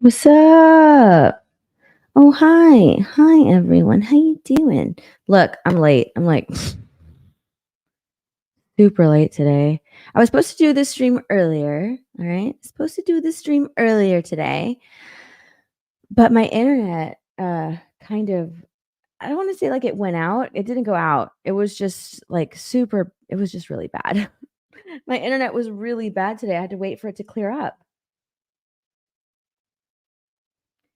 What's up? Oh, hi. Hi, everyone. How you doing? Look, I'm late. I'm like super late today. I was supposed to do this stream earlier. All right. Supposed to do this stream earlier today, but my internet kind of I don't want to say like it went out. It didn't go out. It was just like super it was just really bad. My internet was really bad today. I had to wait for it to clear up.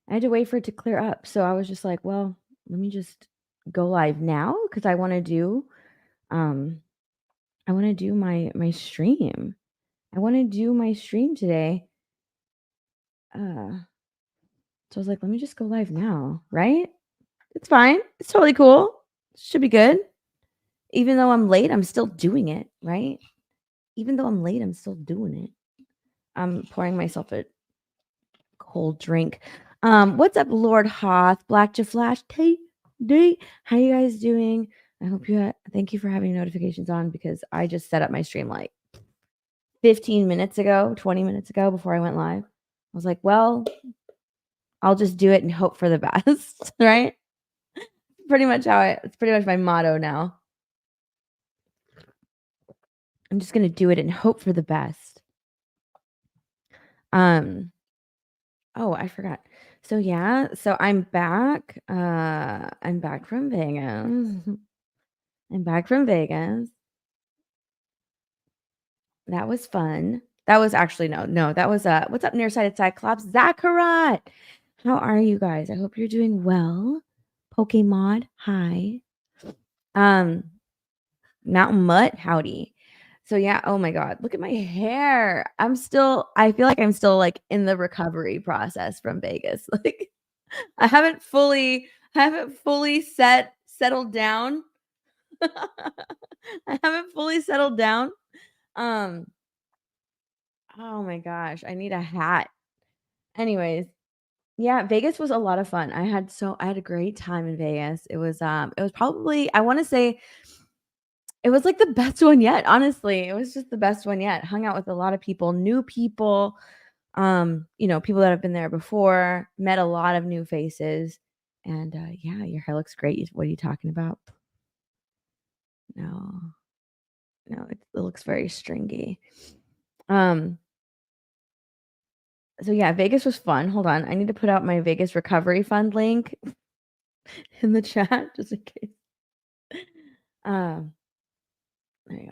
I had to wait for it to clear up. So I was just like, well, let me just go live now because um I want to do my stream. I want to do my stream today. So I was like, let me just go live now, right? It's fine. It's totally cool. Should be good. Even though I'm late, I'm still doing it, right? Even though I'm late, I'm still doing it. I'm pouring myself a cold drink. What's up, Lord Hoth, Black to Flash, Tay, how you guys doing? I hope thank you for having notifications on because I just set up my stream like 15 minutes ago, 20 minutes ago before I went live. I was like, well, I'll just do it and hope for the best, right? It's pretty much my motto now. I'm just going to do it and hope for the best. Oh, I forgot. So yeah, so I'm back. I'm back from Vegas. I'm back from Vegas. That was fun. That was actually no, that was what's up, nearsighted Cyclops? Zacharat. How are you guys? I hope you're doing well. Pokemon, hi. Mountain Mutt, howdy. So yeah, oh my god, look at my hair. I feel like I'm still like in the recovery process from Vegas. Like I haven't fully settled down. I haven't fully settled down. Um oh my gosh, I need a hat. Anyways, yeah, Vegas was a lot of fun. I had a great time in Vegas. It was probably I want to say it was like the best one yet, honestly. It was just the best one yet. Hung out with a lot of people, new people, people that have been there before, met a lot of new faces. And yeah, your hair looks great. What are you talking about? No. No, it looks very stringy. Um so yeah, Vegas was fun. Hold on. I need to put out my Vegas recovery fund link in the chat just in case. Um there you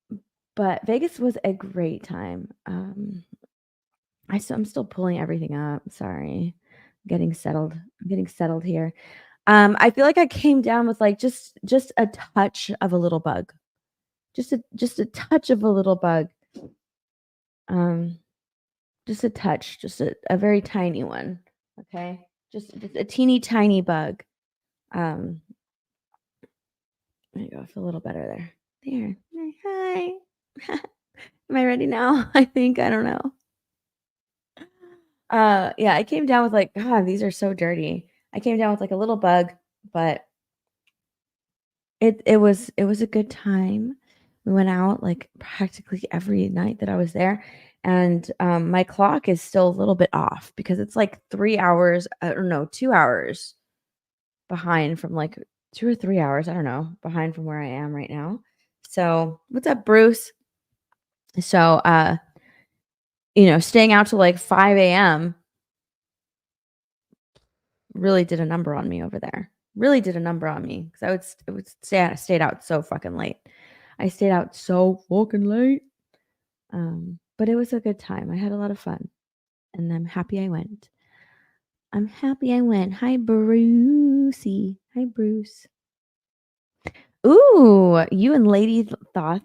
go. But Vegas was a great time. I'm still pulling everything up. Sorry. Getting settled. I'm getting settled here. I feel like I came down with like just a touch of a little bug. Just a touch of a little bug. Um, just a touch, just a very tiny one. Okay. Just a teeny tiny bug. Um, there you go. I feel a little better there. There. Hi. Am I ready now? I think. I don't know. Yeah, I came down with like, God, these are so dirty. I came down with like a little bug, but it was a good time. We went out like practically every night that I was there, and my clock is still a little bit off because it's like 3 hours, I don't know, 2 hours behind from like 2 or 3 hours, I don't know, behind from where I am right now. So what's up, Bruce? So staying out till like 5 a.m. really did a number on me over there. Really did a number on me because I would stayed out so fucking late. I stayed out so fucking late. But it was a good time. I had a lot of fun, and I'm happy I went. I'm happy I went. Hi, Brucey. Hi, Bruce. Ooh, you and Lady Thoth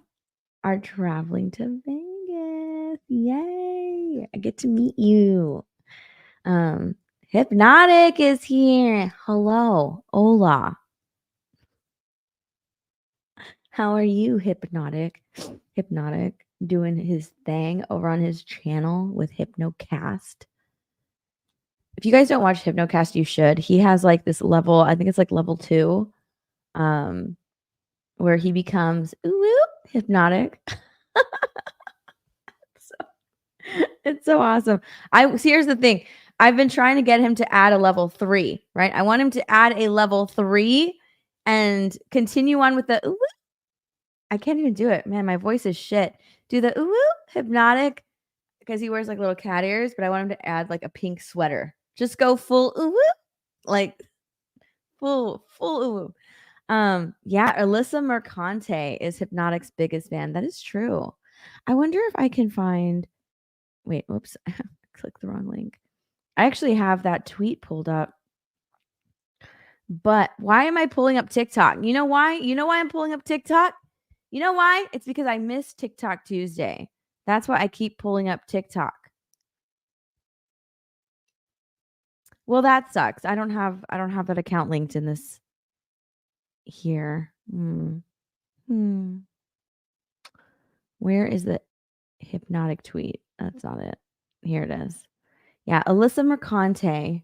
are traveling to Vegas. Yay! I get to meet you. Hypnotic is here. Hello. Hola. How are you, Hypnotic? Hypnotic doing his thing over on his channel with Hypnocast. If you guys don't watch Hypnocast, you should. He has like this level, I think it's like level 2, where he becomes hypnotic. It's so awesome. Here's the thing. I've been trying to get him to add a level 3, right? I want him to add a level 3 and continue on with the ooh, I can't even do it. Man, my voice is shit. Do the ooh, hypnotic because he wears like little cat ears, but I want him to add like a pink sweater. Just go full ooh, like full ooh. Yeah, Alyssa Mercante is Hypnotic's biggest fan. That is true. I wonder if I can find wait, whoops. I clicked the wrong link. I actually have that tweet pulled up. But why am I pulling up TikTok? You know why? You know why I'm pulling up TikTok? You know why? It's because I missed TikTok Tuesday. That's why I keep pulling up TikTok. Well, that sucks. I don't have that account linked in this here. Where is the hypnotic tweet? That's not it. Here it is. Yeah, Alyssa Mercante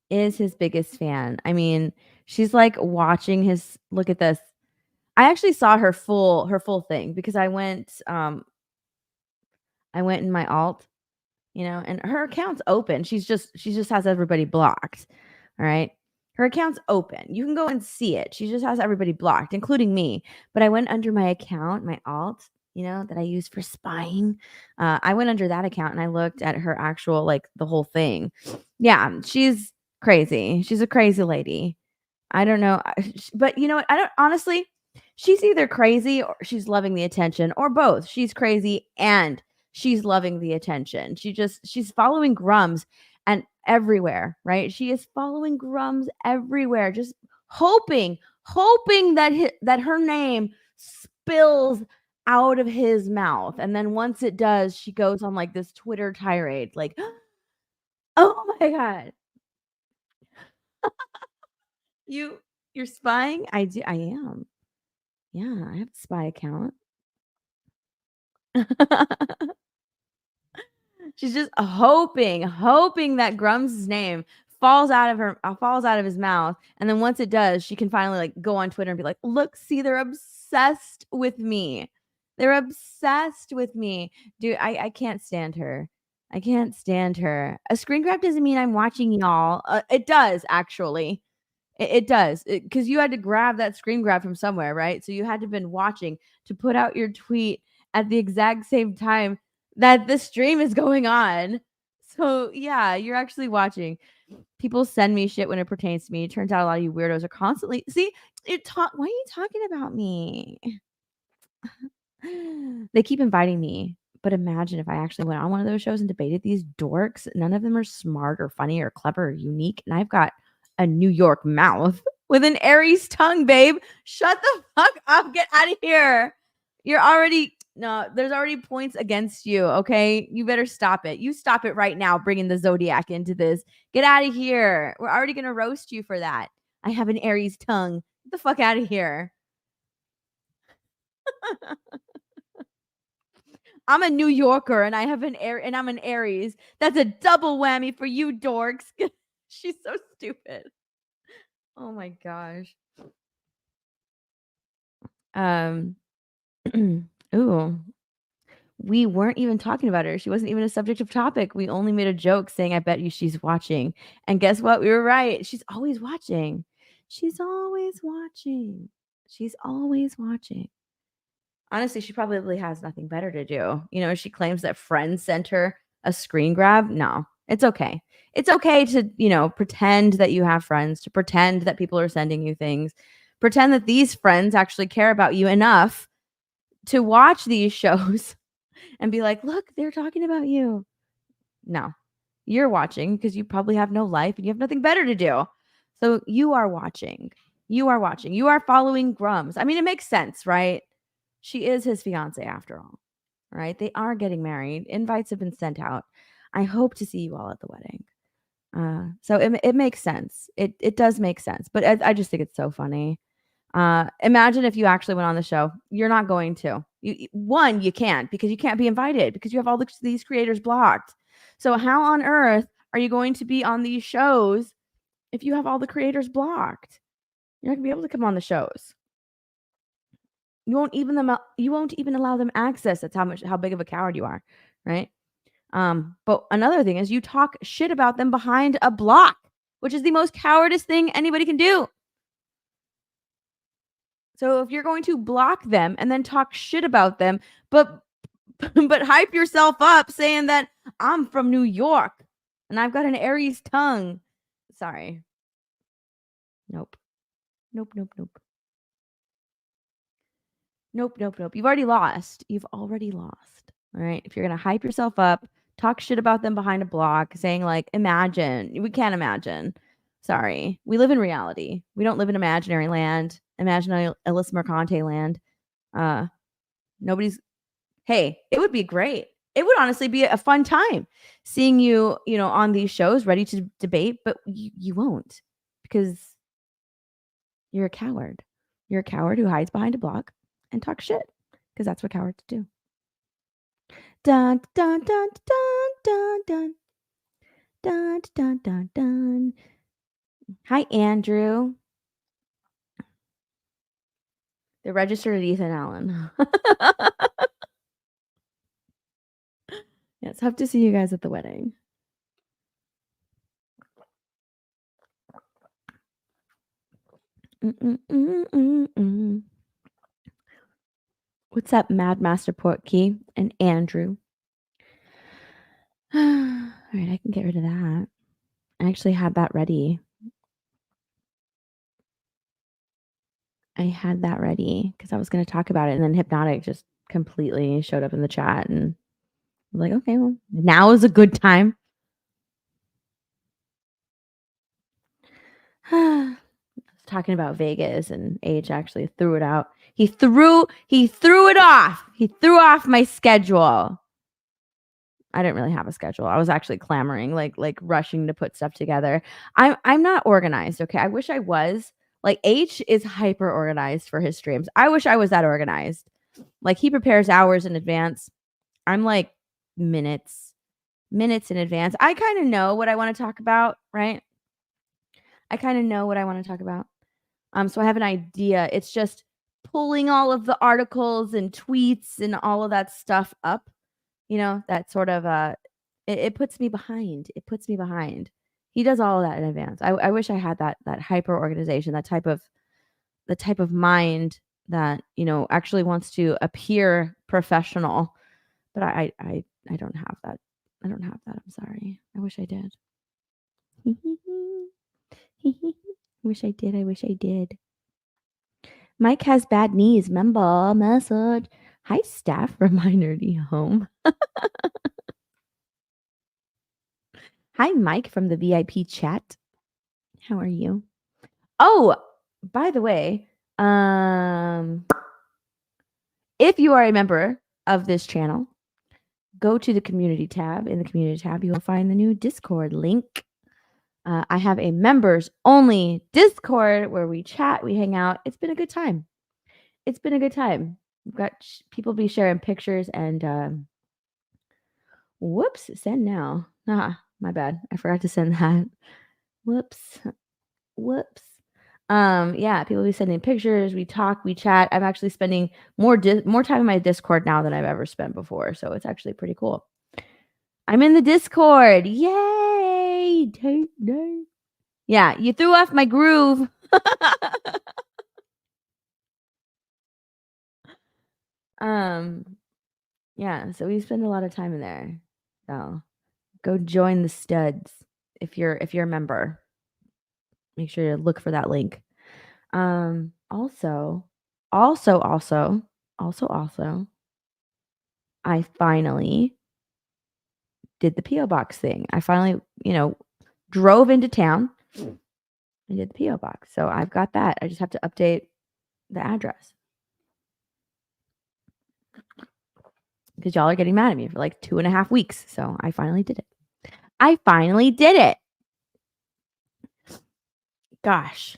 is his biggest fan. I mean, she's like watching his look at this. I actually saw her full thing because I went in my alt, and her account's open. She just has everybody blocked. All right. Her account's open. You can go and see it. She just has everybody blocked, including me. But I went under my account, my alt, that I use for spying. I went under that account and I looked at her actual, like the whole thing. Yeah, she's crazy. She's a crazy lady. I don't know. But you know what? I don't honestly, she's either crazy or she's loving the attention or both. She's crazy and she's loving the attention. She's following Grums and everywhere, right? She is following Grums everywhere, just hoping that her name spills out of his mouth. And then once it does, she goes on like this Twitter tirade, like, oh my God. You're spying? I am. Yeah, I have a spy account. She's just hoping that Grums' name falls out of his mouth, and then once it does, she can finally, like, go on Twitter and be like, "Look, see, they're obsessed with me. They're obsessed with me." Dude, I can't stand her. I can't stand her. A screen grab doesn't mean I'm watching y'all. It does, actually. It does, because you had to grab that screen grab from somewhere, right? So you had to have been watching to put out your tweet at the exact same time that the stream is going on. So, yeah, you're actually watching. People send me shit when it pertains to me. It turns out a lot of you weirdos are constantly see, why are you talking about me? They keep inviting me, but imagine if I actually went on one of those shows and debated these dorks. None of them are smart or funny or clever or unique, and I've got a New York mouth with an Aries tongue, babe. Shut the fuck up. Get out of here. There's already points against you, okay? You better stop it. You stop it right now, bringing the Zodiac into this. Get out of here. We're already going to roast you for that. I have an Aries tongue. Get the fuck out of here. I'm a New Yorker and I'm an Aries. That's a double whammy for you dorks. She's so stupid. Oh my gosh. Ooh. We weren't even talking about her. She wasn't even a subject of topic. We only made a joke saying, "I bet you she's watching." And guess what? We were right. She's always watching. She's always watching. She's always watching. Honestly, she probably has nothing better to do. She claims that friends sent her a screen grab. No, it's okay. It's okay to, pretend that you have friends, to pretend that people are sending you things, pretend that these friends actually care about you enough to watch these shows and be like, look, they're talking about you. No, you're watching because you probably have no life and you have nothing better to do. So you are watching. You are watching. You are following Grums. I mean, it makes sense, right? She is his fiance after all, right? They are getting married. Invites have been sent out. I hope to see you all at the wedding. So it makes sense. It does make sense. But I just think it's so funny. Imagine if you actually went on the show. You're not going to. You can't because you can't be invited because you have all these creators blocked. So how on earth are you going to be on these shows if you have all the creators blocked? You're not gonna be able to come on the shows. You won't even allow them access. That's how big of a coward you are. right? But another thing is you talk shit about them behind a block, which is the most cowardice thing anybody can do. So if you're going to block them and then talk shit about them, but hype yourself up saying that I'm from New York and I've got an Aries tongue. Sorry. Nope. Nope, nope, nope. Nope, nope, nope. You've already lost. You've already lost. All right. If you're going to hype yourself up, talk shit about them behind a block, saying, like, imagine. We can't imagine. Sorry. We live in reality. We don't live in imaginary land, imaginary Alyssa Mercante land. Nobody's. Hey, it would be great. It would honestly be a fun time seeing you, on these shows ready to debate, but you won't because you're a coward. You're a coward who hides behind a block and talks shit because that's what cowards do. Dun, dun, dun, dun, dun, dun. Dun, dun, dun, dun. Hi, Andrew. They're registered at Ethan Allen. Yes, hope to see you guys at the wedding. What's up, Mad Master Portkey and Andrew? All right, I can get rid of that. I actually had that ready. I had that ready because I was going to talk about it, and then Hypnotic just completely showed up in the chat, and I was like, okay, well, now is a good time. I was talking about Vegas, and Age actually threw it out. He threw it off. He threw off my schedule. I didn't really have a schedule. I was actually clamoring, like rushing to put stuff together. I'm not organized, okay? I wish I was. Like, H is hyper organized for his streams. I wish I was that organized. Like, he prepares hours in advance. I'm like minutes in advance. I kind of know what I want to talk about, right? I kind of know what I want to talk about. So I have an idea. It's just pulling all of the articles and tweets and all of that stuff up. That sort of it puts me behind. It puts me behind. He does all of that in advance. I wish I had that hyper organization, the type of mind that, actually wants to appear professional. But I don't have that. I don't have that. I'm sorry. I wish I did. Wish I did. I wish I did. Mike has bad knees. Member message. Hi, staff. Reminder to home. Hi, Mike from the VIP chat. How are you? Oh, by the way, if you are a member of this channel, go to the community tab. In the community tab, you will find the new Discord link. I have a members only Discord where we chat, we hang out. It's been a good time. We've got people be sharing pictures and whoops, send now. My bad. I forgot to send that. Whoops. Yeah, people be sending pictures. We talk, we chat. I'm actually spending more time in my Discord now than I've ever spent before. So it's actually pretty cool. I'm in the Discord. Yay! Yeah, you threw off my groove. Yeah, so we spend a lot of time in there. So go join the studs if you're a member. Make sure to look for that link. Also, I finally did the P.O. box thing. I finally, drove into town and did the P.O. box. So I've got that. I just have to update the address. Because y'all are getting mad at me for like 2.5 weeks. So I finally did it. Gosh.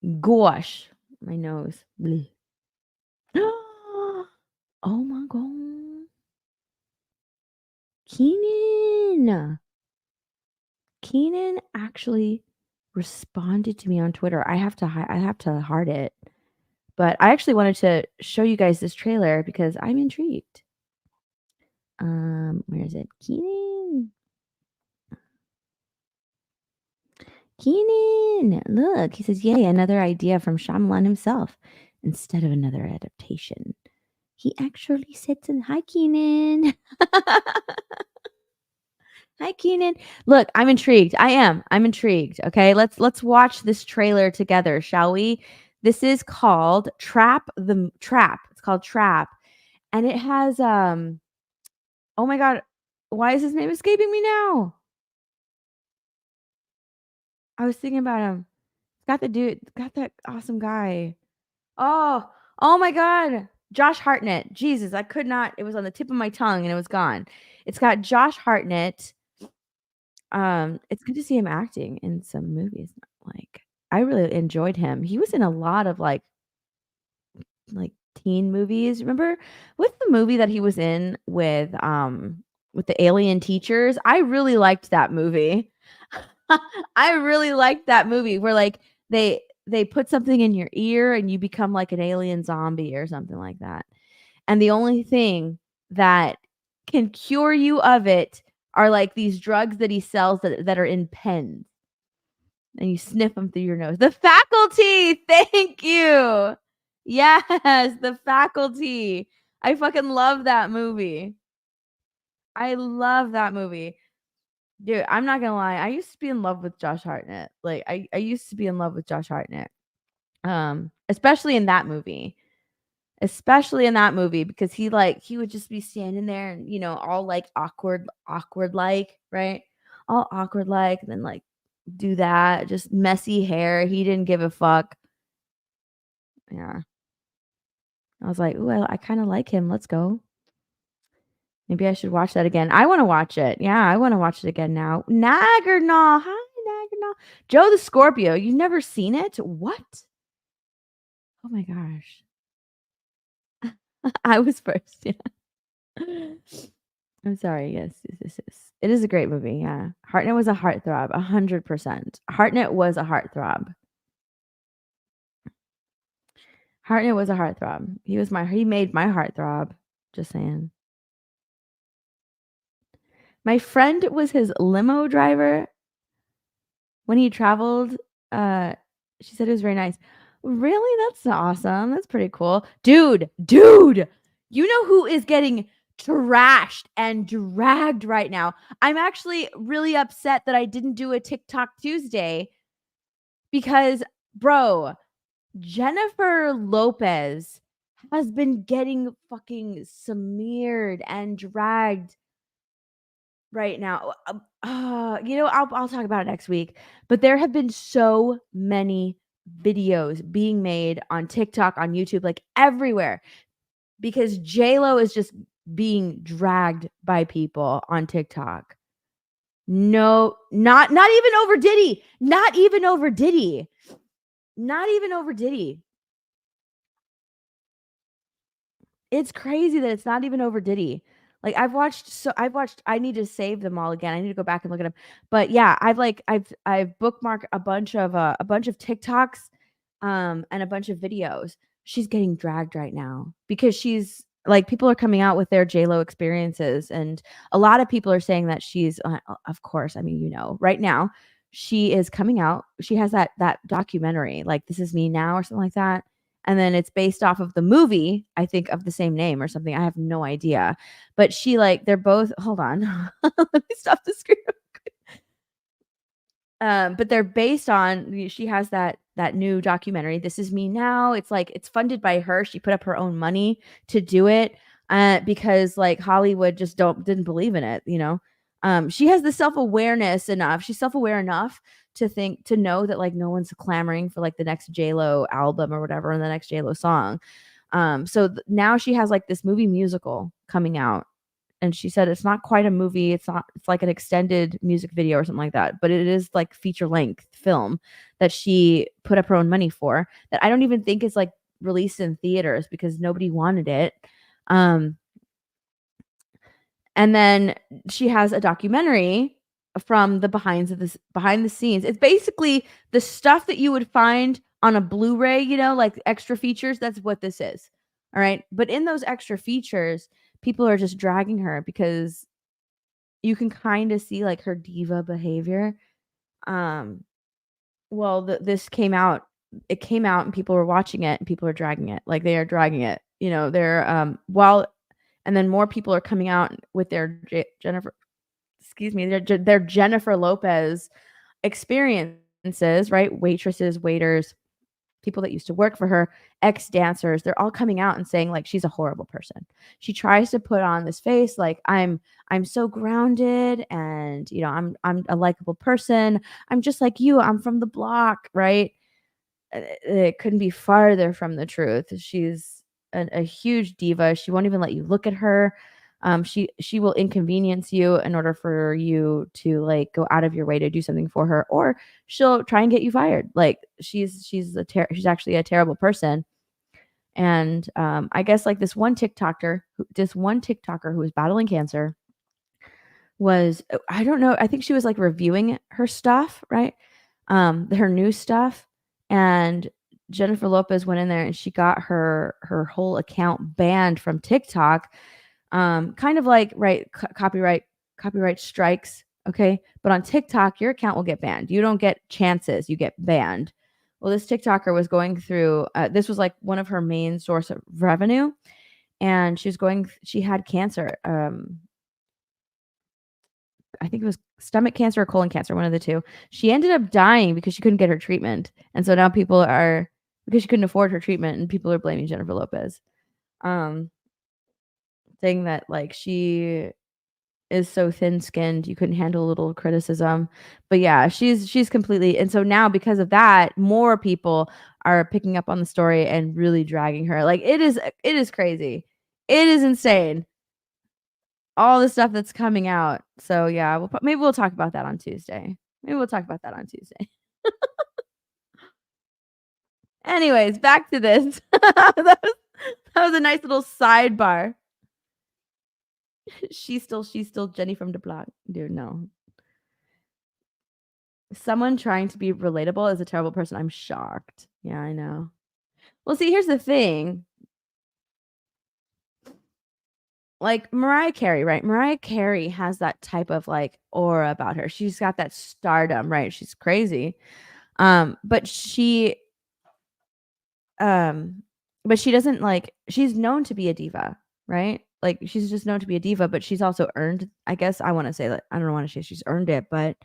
My nose. Oh my God. Keenan actually responded to me on Twitter. I have to heart it. But I actually wanted to show you guys this trailer because I'm intrigued. Where is it? Keenan, look, he says, yay, another idea from Shyamalan himself instead of another adaptation. He actually said to hi, Keenan. Hi, Keenan. Look, I'm intrigued. I'm intrigued. Okay, let's watch this trailer together, shall we? This is called Trap the Trap. It's called Trap, and it has oh my god, why is his name escaping me now? I was thinking about him. Got that awesome guy. Oh, oh my god. Josh Hartnett. Jesus, I could not. It was on the tip of my tongue and it was gone. It's got Josh Hartnett. It's good to see him acting in some movies. Like, I really enjoyed him. He was in a lot of like teen movies. Remember with the movie that he was in with the alien teachers? I really liked that movie. I really liked that movie where like they put something in your ear and you become like an alien zombie or something like that. And the only thing that can cure you of it are like these drugs that he sells that are in pens. And you sniff them through your nose. The Faculty! Thank you. Yes, The Faculty. I fucking love that movie. I love that movie. Dude, I'm not gonna lie. I used to be in love with Josh Hartnett. Like I used to be in love with Josh Hartnett. Especially in that movie. Especially in that movie because he would just be standing there and all like awkward like, right? All awkward like, and then like do that, just messy hair. He didn't give a fuck. Yeah. I was like, "Ooh, I kind of like him. Let's go." Maybe I should watch that again. I want to watch it. Yeah, I want to watch it again now. Naggernaw. Hi, Naggernaw. Joe the Scorpio. You've never seen it? What? Oh my gosh. I was first. Yeah. I'm sorry. Yes, this is. It is a great movie. Yeah. Hartnett was a heartthrob. 100%. Hartnett was a heartthrob. Hartnett was a heartthrob. He made my heart throb. Just saying. My friend was his limo driver when he traveled. Uh, she said it was very nice. Really? That's awesome. That's pretty cool. Dude, you know who is getting trashed and dragged right now? I'm actually really upset that I didn't do a TikTok Tuesday because, bro, Jennifer Lopez has been getting fucking smeared and dragged right now. I'll talk about it next week. But there have been so many videos being made on TikTok, on YouTube, like everywhere, because J-Lo is just being dragged by people on TikTok. No, not even over Diddy. Not even over Diddy. Not even over Diddy. It's crazy that it's not even over Diddy. Like I've watched I need to save them all again. I need to go back and look at them. But yeah, I've bookmarked a bunch of TikToks and a bunch of videos. She's getting dragged right now because she's like people are coming out with their JLo experiences and a lot of people are saying that she's of course, I mean, right now she is coming out. She has that documentary like This Is Me Now or something like that, and then it's based off of the movie, I think, of the same name or something. I have no idea. But they're both hold on. Let me stop the screen. But they're based on she has that new documentary, This Is Me Now. It's like it's funded by her. She put up her own money to do it because like Hollywood just didn't believe in it. She has the self-awareness enough. She's self-aware enough to know that like no one's clamoring for like the next J-Lo album or whatever and the next J-Lo song. Now she has like this movie musical coming out. And she said it's not quite a movie. It's like an extended music video or something like that. But it is like feature length film that she put up her own money for that I don't even think is like released in theaters because nobody wanted it. And then she has a documentary from the behind the scenes. It's basically the stuff that you would find on a Blu-ray, like extra features. That's what this is. All right. But in those extra features, people are just dragging her because you can kind of see like her diva behavior. Well, this came out. It came out, and people were watching it, and people are dragging it. Like they are dragging it. You know, they're and then more people are coming out with their Jennifer. Excuse me, their Jennifer Lopez experiences, right? Waitresses, waiters, people that used to work for her, ex-dancers, they're all coming out and saying like she's a horrible person. She tries to put on this face like I'm so grounded and you know, I'm a likable person. I'm just like you. I'm from the block, right? It couldn't be farther from the truth. She's a huge diva. She won't even let you look at her. She will inconvenience you in order for you to like go out of your way to do something for her, or she'll try and get you fired. Like she's actually a terrible person. And I guess like this one TikToker who was battling cancer was, I don't know, I think she was like reviewing her stuff, right? Her new stuff, and Jennifer Lopez went in there and she got her whole account banned from TikTok. Kind of like copyright strikes, okay? But on TikTok, your account will get banned. You don't get chances, you get banned. Well, this TikToker was going through this was like one of her main source of revenue, and she had cancer. I think it was stomach cancer or colon cancer, one of the two. She ended up dying because she couldn't get her treatment. And so now because she couldn't afford her treatment, and people are blaming Jennifer Lopez. Saying that like she is so thin-skinned, you couldn't handle a little criticism. But yeah, she's completely, and so now because of that, more people are picking up on the story and really dragging her. Like it is crazy. It is insane. All the stuff that's coming out. So yeah, maybe we'll talk about that on Tuesday. Anyways, back to this. that was a nice little sidebar. She's still Jenny from the block. Dude, no. Someone trying to be relatable is a terrible person. I'm shocked. Yeah, I know. Well, see, here's the thing. Like Mariah Carey, right? Mariah Carey has that type of like aura about her. She's got that stardom, right? She's crazy. But she doesn't like, she's known to be a diva, right? Like she's just known to be a diva, but she's also earned, I guess I want to say that, I don't want to say she's earned it, but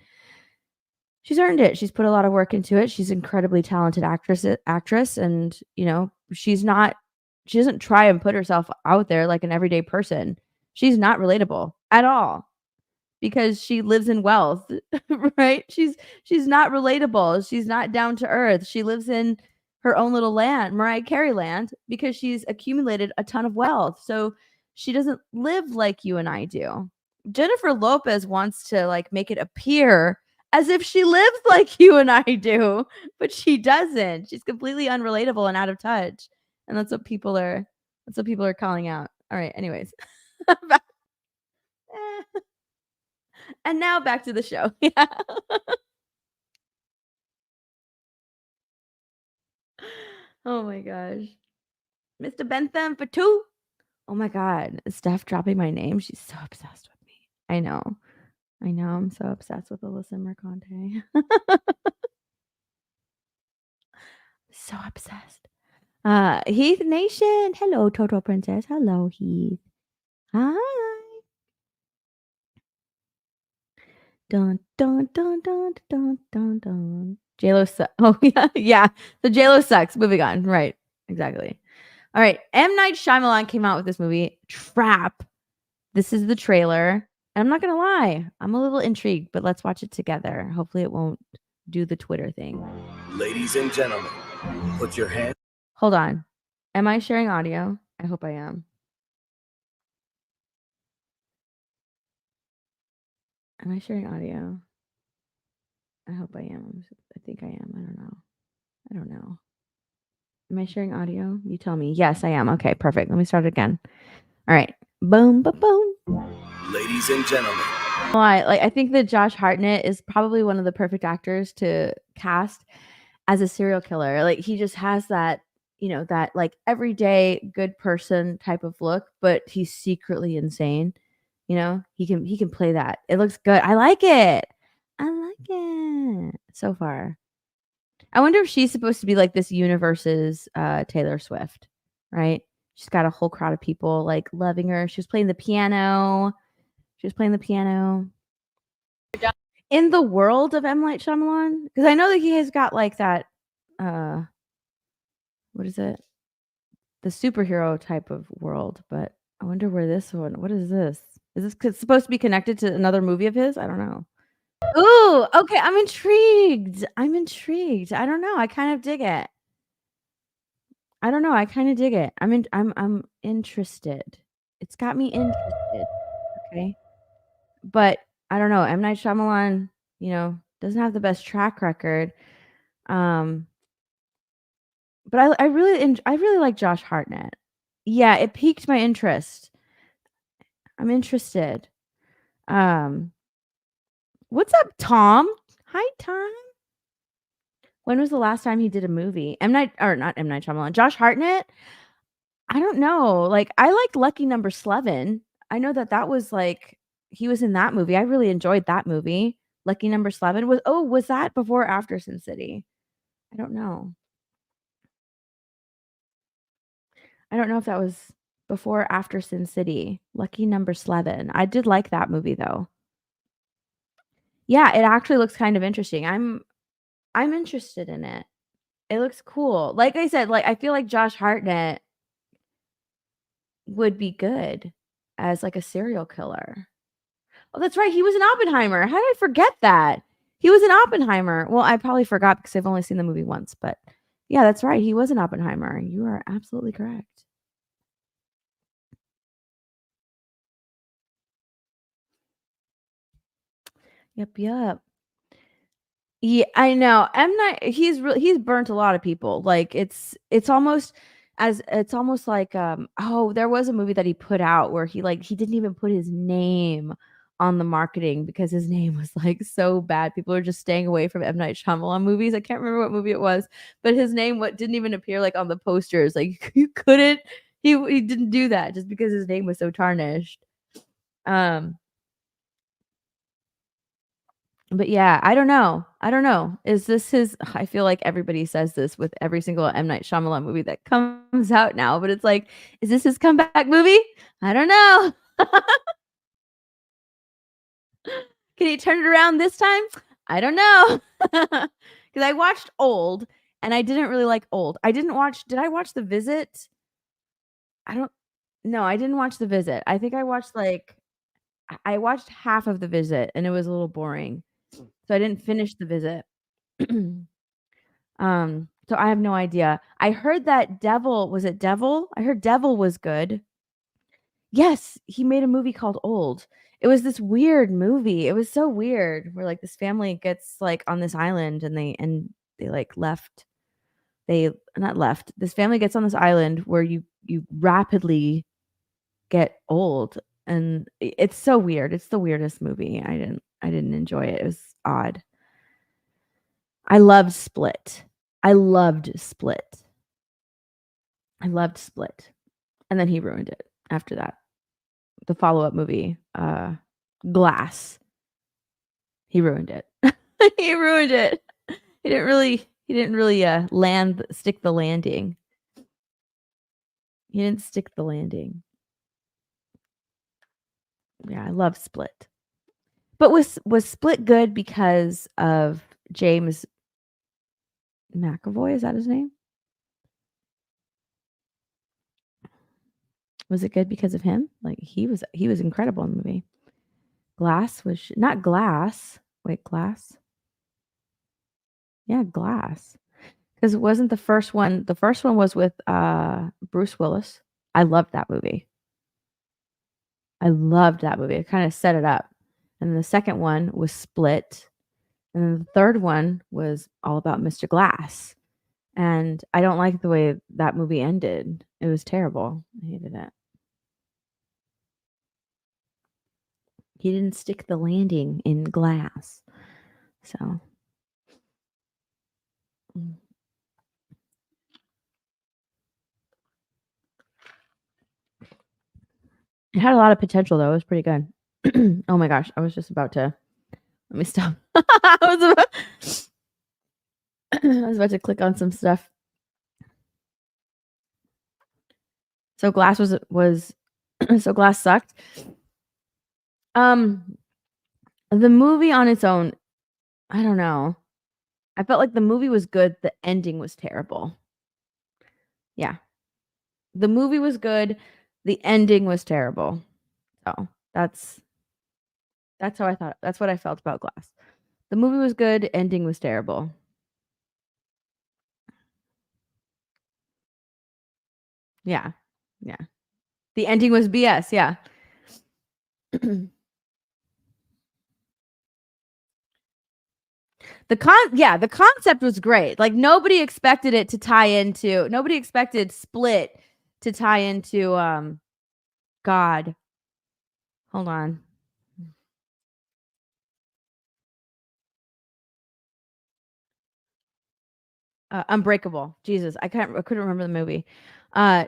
she's earned it. She's put a lot of work into it. She's an incredibly talented actress, and you know, she doesn't try and put herself out there like an everyday person. She's not relatable at all because she lives in wealth, right? She's not relatable. She's not down to earth. She lives in her own little land, Mariah Carey land, because she's accumulated a ton of wealth. So she doesn't live like you and I do. Jennifer Lopez wants to like make it appear as if she lives like you and I do, but she doesn't. She's completely unrelatable and out of touch. And that's what people are calling out. All right, anyways. And now back to the show. Yeah. Oh my gosh. Mr. Bentham for 2. Oh my god. Steph dropping my name. She's so obsessed with me. I know. I'm so obsessed with Alyssa Mercante. So obsessed. Heath Nation. Hello, Toto Princess. Hello, Heath. Hi. Dun dun dun dun dun dun dun. JLo oh yeah, yeah. So JLo sucks. Moving on. Right. Exactly. All right. M. Night Shyamalan came out with this movie, Trap. This is the trailer. I'm not gonna lie, I'm a little intrigued, but let's watch it together. Hopefully it won't do the Twitter thing. Ladies and gentlemen, put your hands. Hold on. Am I sharing audio? I hope I am. Am I sharing audio? I hope I am. I think I am. I don't know. Am I sharing audio? You tell me. Yes, I am. Okay, perfect. Let me start again. All right. Boom, boom, boom. Ladies and gentlemen. I think that Josh Hartnett is probably one of the perfect actors to cast as a serial killer. Like he just has that, that like everyday good person type of look, but he's secretly insane. He can play that. It looks good. I like it. I like it so far. I wonder if she's supposed to be like this universe's Taylor Swift, right? She's got a whole crowd of people like loving her. She was playing the piano. In the world of M. Night Shyamalan, because I know that he has got like that, what is it? The superhero type of world, but I wonder where this one. What is this? Is this supposed to be connected to another movie of his? I don't know. Ooh, okay. I'm intrigued. I don't know. I kind of dig it. I'm interested. It's got me interested. Okay. But I don't know. M. Night Shyamalan, doesn't have the best track record. But I really like Josh Hartnett. Yeah, it piqued my interest. I'm interested. What's up, Tom? Hi, Tom. When was the last time he did a movie? Not M. Night Shyamalan. Josh Hartnett? I don't know. Like, I liked Lucky Number 11. I know that was like he was in that movie. I really enjoyed that movie. Lucky Number 11 was that before or after Sin City? I don't know. I don't know if that was before or after Sin City. Lucky Number 11. I did like that movie though. Yeah, it actually looks kind of interesting. I'm interested in it. It looks cool. Like I said, like I feel like Josh Hartnett would be good as like a serial killer. Oh, that's right. He was in Oppenheimer. How did I forget that? He was in Oppenheimer. Well, I probably forgot because I've only seen the movie once, but yeah, that's right. He was in Oppenheimer. You are absolutely correct. Yep. Yeah, I know. M. Night, he's burnt a lot of people. Like it's almost like there was a movie that he put out where he didn't even put his name on the marketing because his name was like so bad. People are just staying away from M. Night Shyamalan movies. I can't remember what movie it was, but his name didn't even appear like on the posters. Like you couldn't he didn't do that just because his name was so tarnished. But yeah, I don't know. Is this his I feel like everybody says this with every single M. Night Shyamalan movie that comes out now, but it's like, is this his comeback movie? I don't know. Can he turn it around this time? I don't know. Because I watched Old and I didn't really like Old. Did I watch The Visit? I don't No, I didn't watch The Visit. I think I watched I watched half of The Visit and it was a little boring. So I didn't finish The Visit. So I have no idea. I heard that Devil was it Devil? I heard Devil was good. Yes, he made a movie called Old. It was this weird movie. It was so weird where like this family gets like on this island and they like left. They not left. This family gets on this island where you rapidly get old and it's so weird. It's the weirdest movie. I didn't enjoy it. It was odd. I loved Split. I loved Split. And then he ruined it after that. The follow-up movie, Glass. He ruined it. He ruined it. He didn't really stick the landing. He didn't stick the landing. Yeah, I love Split. But was Split good because of James McAvoy? Is that his name? Was it good because of him? Like he was incredible in the movie. Glass was not Glass. Wait, Glass? Yeah, Glass. Because it wasn't the first one. The first one was with Bruce Willis. I loved that movie. It kind of set it up. And the second one was Split. And then the third one was all about Mr. Glass. And I don't like the way that movie ended. It was terrible. I hated it. He didn't stick the landing in Glass. So It had a lot of potential, though. It was pretty good. Oh my gosh, I was just about to. Let me stop. I was about to click on some stuff. So Glass was so Glass sucked. The movie on its own, I don't know. I felt like the movie was good. The ending was terrible. Yeah. The movie was good. The ending was terrible. So that's how I thought. That's what I felt about Glass. The movie was good. Ending was terrible. Yeah. Yeah. The ending was BS. Yeah. The concept was great. Like nobody expected it to tie into. Nobody expected Split to tie into God. Hold on. Unbreakable. Jesus, I couldn't remember the movie.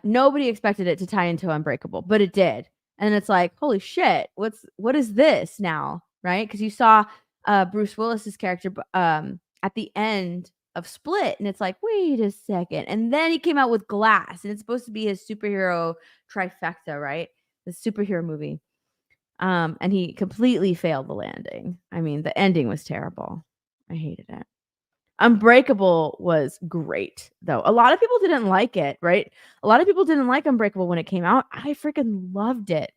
Nobody expected it to tie into Unbreakable, but it did. And it's like, holy shit, what is this now? Right? Because you saw Bruce Willis's character at the end of Split, and it's like, wait a second. And then he came out with Glass, and it's supposed to be his superhero trifecta, right? The superhero movie. And he completely failed the landing. I mean, the ending was terrible. I hated it. Unbreakable was great, though. A lot of people didn't like it, right? A lot of people didn't like Unbreakable when it came out. I freaking loved it.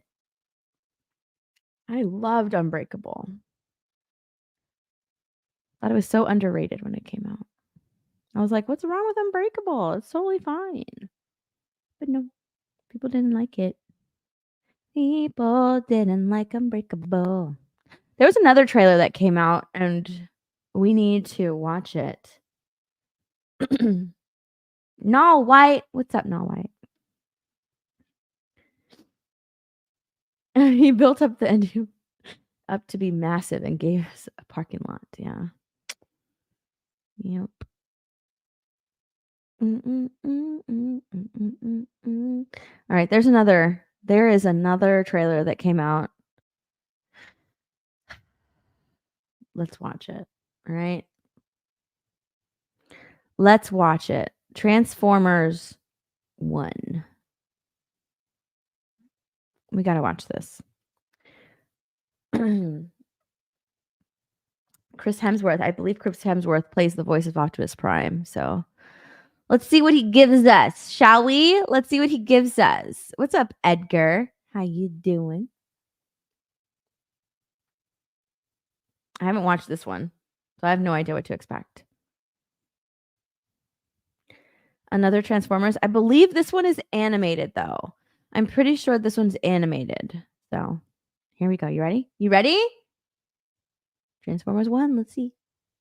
I loved Unbreakable. Thought it was so underrated when it came out. I was like, what's wrong with Unbreakable? It's totally fine. But no, people didn't like it. People didn't like Unbreakable. There was another trailer that came out, and we need to watch it. Null White. What's up, Null White? He built up the engine up to be massive and gave us a parking lot. Yeah. Yep. All right. There is another trailer that came out. Let's watch it. All right. Let's watch it. Transformers 1. We got to watch this. Chris Hemsworth. I believe Chris Hemsworth plays the voice of Optimus Prime. So let's see what he gives us, shall we? Let's see what he gives us. What's up, Edgar? How you doing? I haven't watched this one, so I have no idea what to expect. Another Transformers. I believe this one is animated, though. I'm pretty sure this one's animated. So here we go. You ready? You ready? Transformers 1. Let's see.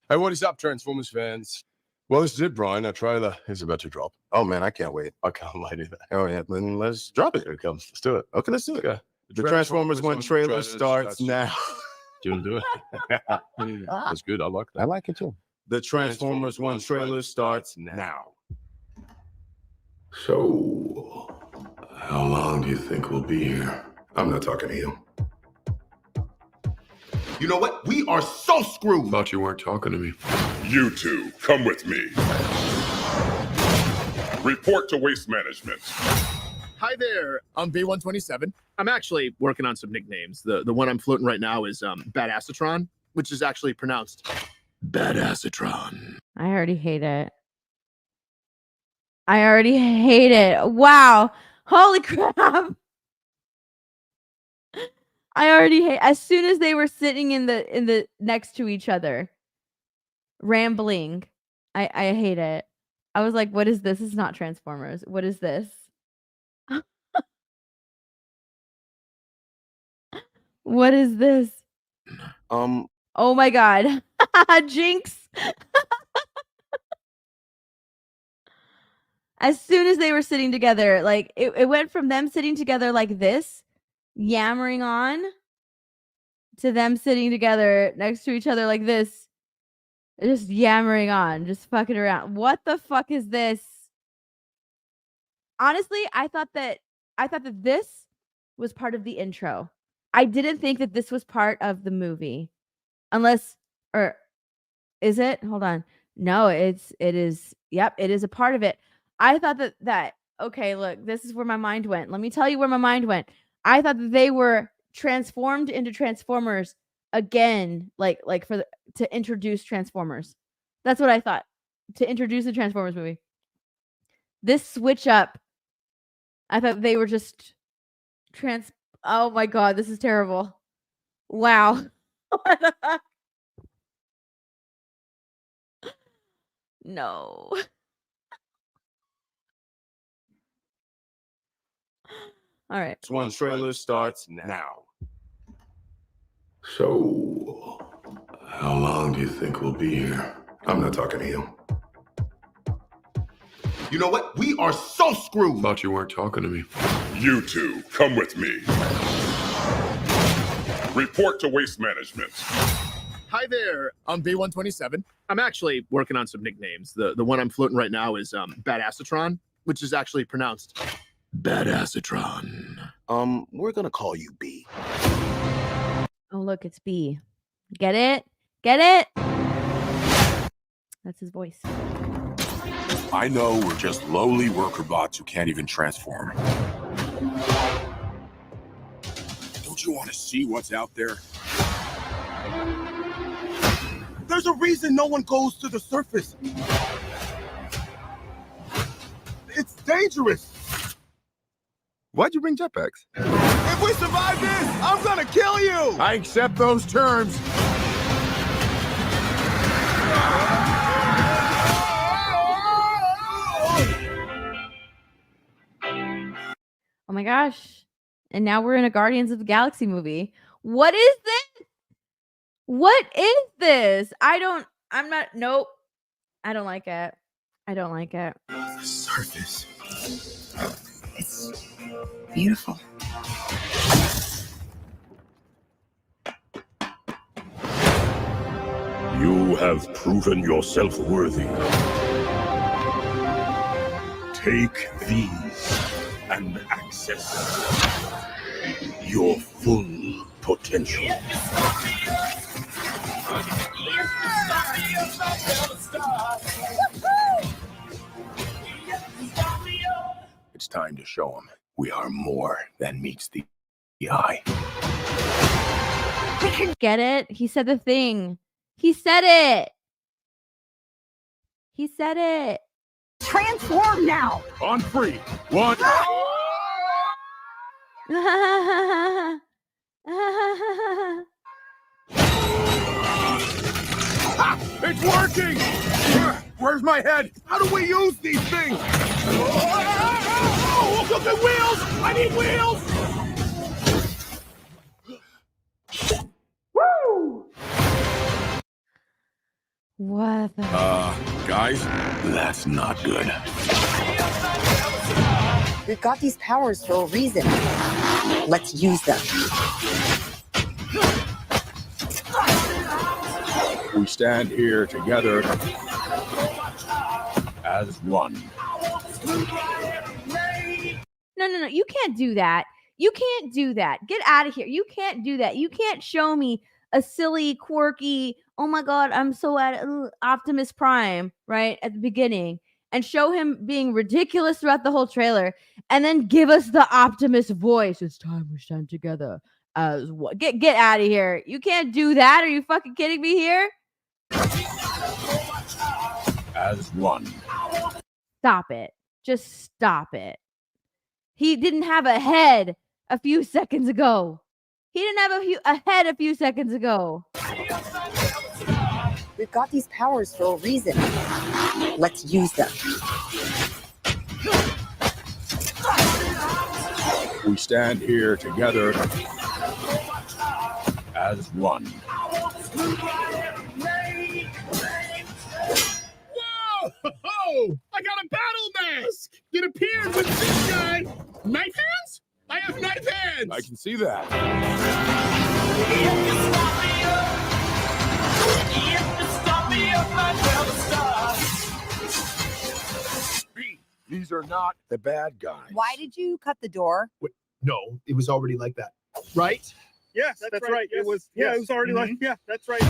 Hey, what is up, Transformers fans? Well, this is it, Brian. Our trailer is about to drop. Oh, man, I can't wait. I can't wait either. Oh, yeah, then let's drop it. Here it comes. Let's do it. Okay, let's do it. Okay. The Transformers 1 trailer starts now. Do you want to do it? That's good. I like that. I like it, too. The Transformers 1 trailer starts now. So, how long do you think we'll be here? I'm not talking to you. You know what? We are so screwed. Thought you weren't talking to me. You two, come with me. Report to Waste Management. Hi there, I'm B127. I'm actually working on some nicknames. The one I'm floating right now is Badassatron, which is actually pronounced Badassatron. I already hate it. Wow. Holy crap. I already hate. As soon as they were sitting in the next to each other, rambling, I hate it. I was like, what is this? It's not Transformers. What is this? What is this? Oh my god. Jinx. As soon as they were sitting together, like it went from them sitting together like this, yammering on, to them sitting together next to each other like this, just yammering on, just fucking around. What the fuck is this? Honestly, I thought that this was part of the intro. I didn't think that this was part of the movie. Unless, or is it? Hold on. No, it is. Yep, it is a part of it. I thought that okay, look, this is where my mind went. Let me tell you where my mind went. I thought that they were transformed into Transformers again, to introduce Transformers. That's what I thought. To introduce the Transformers movie. This switch up, I thought they were just oh my god, this is terrible. Wow. What the fuck? No. All right. This one trailer starts now. So, how long do you think we'll be here? I'm not talking to you. You know what? We are so screwed. Thought you weren't talking to me. You two, come with me. Report to waste management. Hi there. I'm B127. I'm actually working on some nicknames. The one I'm floating right now is Badassatron, which is actually pronounced Badassatron. We're gonna call you B. Oh, look, it's B. Get it? Get it? That's his voice. I know we're just lowly worker bots who can't even transform. Don't you want to see what's out there? There's a reason no one goes to the surface. It's dangerous. Why'd you bring jetpacks? If we survive this, I'm gonna kill you. I accept those terms. Oh my gosh. And now we're in a Guardians of the Galaxy movie. What is this? What is this? Nope. I don't like it. I don't like it. The surface. It's beautiful. You have proven yourself worthy. Take these and access your full potential. It's time to show them we are more than meets the eye. Get it? He said the thing. He said it. He said it. Transform now! On 3, 1. It's working! Where's my head? How do we use these things? Oh, look at wheels! I need wheels! Woo! What the Guys, that's not good. We've got these powers for a reason. Let's use them. We stand here together as one. No. You can't do that. You can't do that. Get out of here. You can't do that. You can't show me a silly, quirky, oh my god, I'm so at Optimus Prime, right, at the beginning, and show him being ridiculous throughout the whole trailer, and then give us the Optimus voice. It's time we stand together as what? Get out of here. You can't do that. Are you fucking kidding me here? As one. Stop it. Just stop it. He didn't have a head a few seconds ago. He didn't have a head a few seconds ago. We've got these powers for a reason. Let's use them. We stand here together as one. Whoa! I got a battle mask! It appeared with this guy. Knife hands? I have knife hands! I can see that. These are not the bad guys. Why did you cut the door? No, it was already like that, right? Yes, that's right. Yes. It was. Yeah, it was already like. Yeah, that's right.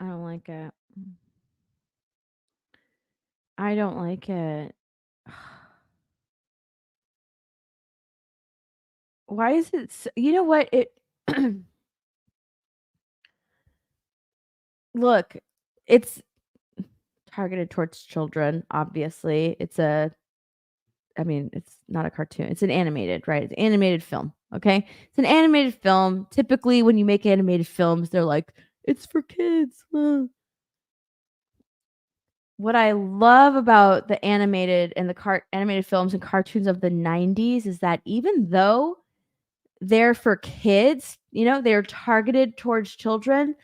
I don't like it. I don't like it. Why is it? You know what? It look. It's targeted towards children. Obviously, it's not a cartoon. It's an animated, right? It's an animated film. Okay, it's an animated film. Typically, when you make animated films, they're like, it's for kids. What I love about the animated and the animated films and cartoons of the 90s is that even though they're for kids, they're targeted towards children,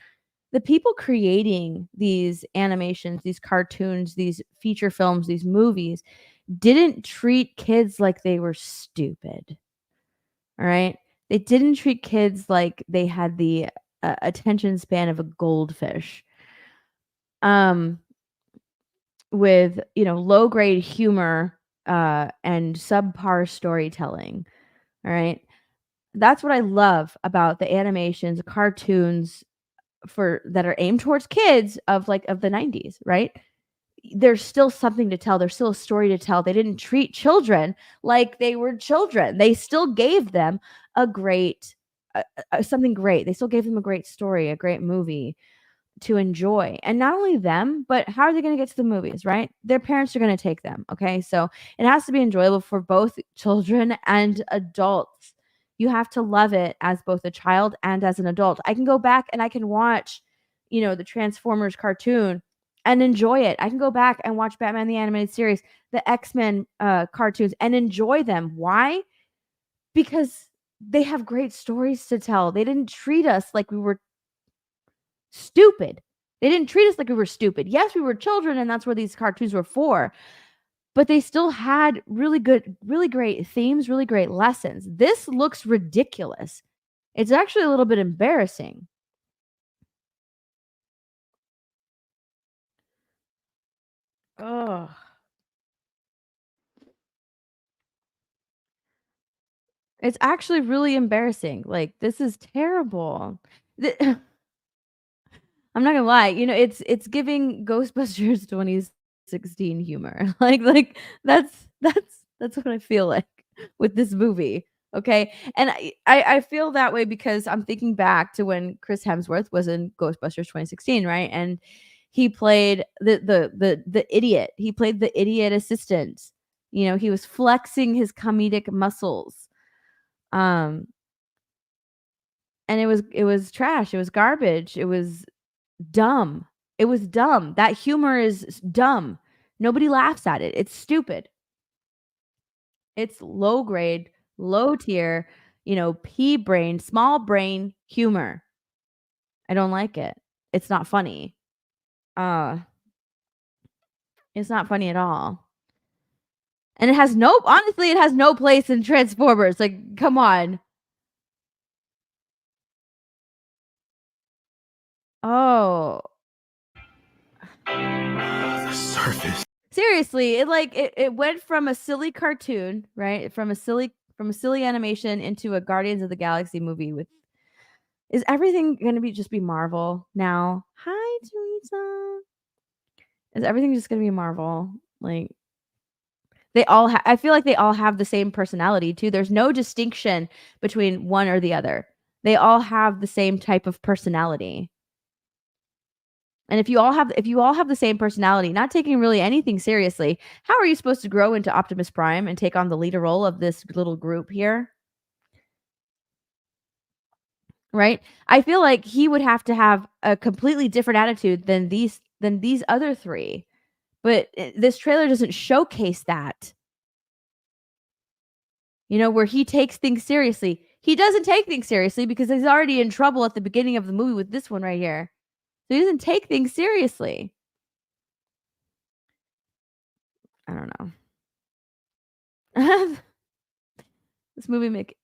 the people creating these animations, these cartoons, these feature films, these movies didn't treat kids like they were stupid. All right? They didn't treat kids like they had the attention span of a goldfish. With low grade humor and subpar storytelling. All right, that's what I love about the animations, cartoons that are aimed towards kids of the 90s. Right, there's still something to tell. There's still a story to tell. They didn't treat children like they were children. They still gave them a great something great. They still gave them a great story, a great movie to enjoy. And not only them, but how are they going to get to the movies, right? Their parents are going to take them. Okay. So it has to be enjoyable for both children and adults. You have to love it as both a child and as an adult. I can go back and I can watch, the Transformers cartoon and enjoy it. I can go back and watch Batman the Animated Series, the X-Men cartoons, and enjoy them. Why? Because they have great stories to tell. They didn't treat us like we were stupid. They didn't treat us like we were stupid. Yes, we were children, and that's what these cartoons were for. But they still had really good, really great themes, really great lessons. This looks ridiculous. It's actually a little bit embarrassing. Ugh. It's actually really embarrassing. This is terrible. I'm not gonna lie, it's giving Ghostbusters 2016 humor. That's what I feel like with this movie. Okay. And I feel that way because I'm thinking back to when Chris Hemsworth was in Ghostbusters 2016, right? And he played the idiot. He played the idiot assistant. He was flexing his comedic muscles. And it was trash. It was garbage. It was dumb. It was dumb. That humor is dumb. Nobody laughs at it. It's stupid. It's low grade, low tier, pea brain, small brain humor. I don't like it. It's not funny. It's not funny at all. And it has no place in Transformers. Come on. Oh. The surface. Seriously, it went from a silly cartoon, right? From a silly animation into a Guardians of the Galaxy movie is everything going to just be Marvel now? Hi, Teresa. Is everything just going to be Marvel? I feel like they all have the same personality too. There's no distinction between one or the other. They all have the same type of personality. And if you all have the same personality, not taking really anything seriously, how are you supposed to grow into Optimus Prime and take on the leader role of this little group here? Right? I feel like he would have to have a completely different attitude than these other three. But this trailer doesn't showcase that. Where he takes things seriously. He doesn't take things seriously because he's already in trouble at the beginning of the movie with this one right here. So he doesn't take things seriously. I don't know. This movie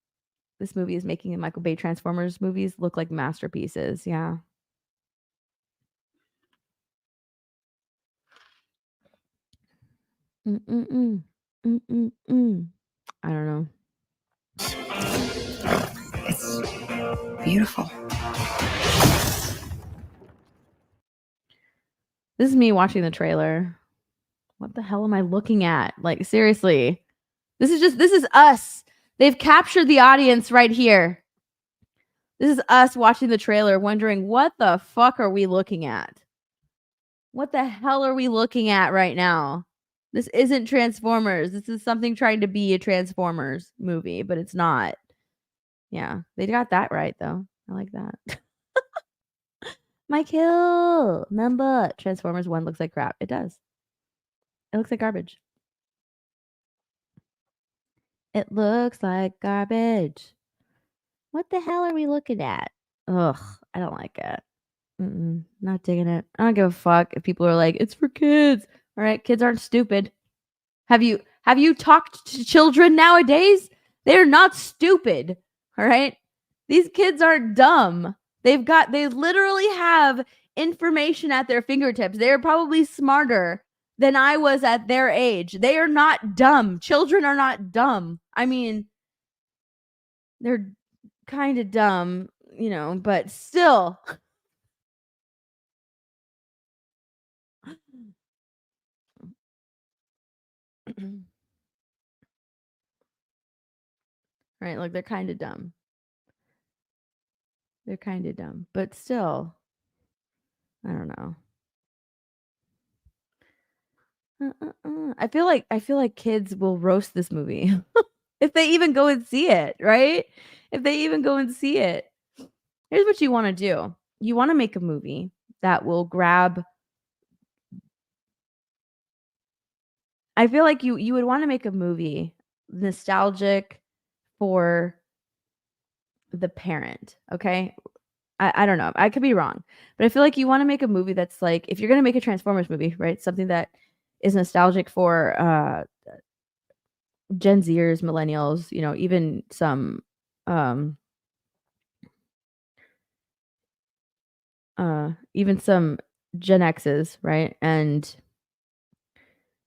is making the Michael Bay Transformers movies look like masterpieces. Yeah. Mm-mm-mm. Mm-mm-mm. I don't know. It's beautiful. This is me watching the trailer. What the hell am I looking at? Like, seriously. This is us. They've captured the audience right here. This is us watching the trailer wondering, what the fuck are we looking at? What the hell are we looking at right now? This isn't Transformers. This is something trying to be a Transformers movie, but it's not. Yeah, they got that right, though. I like that. Mike Hill. Remember, Transformers 1 looks like crap. It does. It looks like garbage. It looks like garbage. What the hell are we looking at? Ugh, I don't like it. Not digging it. I don't give a fuck if people are like, it's for kids. All right, kids aren't stupid. Have you talked to children nowadays? They're not stupid. All right? These kids aren't dumb. They literally have information at their fingertips. They are probably smarter than I was at their age. They are not dumb. Children are not dumb. I mean, they're kind of dumb, but still. Right, like they're kind of dumb. They're kind of dumb, but still, I don't know. I feel like kids will roast this movie if they even go and see it, right? If they even go and see it. Here's what you want to do. You want to make a movie that will grab. I feel like you would want to make a movie nostalgic for the parent, okay? I don't know. I could be wrong. But I feel like you want to make a movie that's like, if you're going to make a Transformers movie, right? Something that is nostalgic for Gen Zers, millennials, even some even some Gen X's, right? And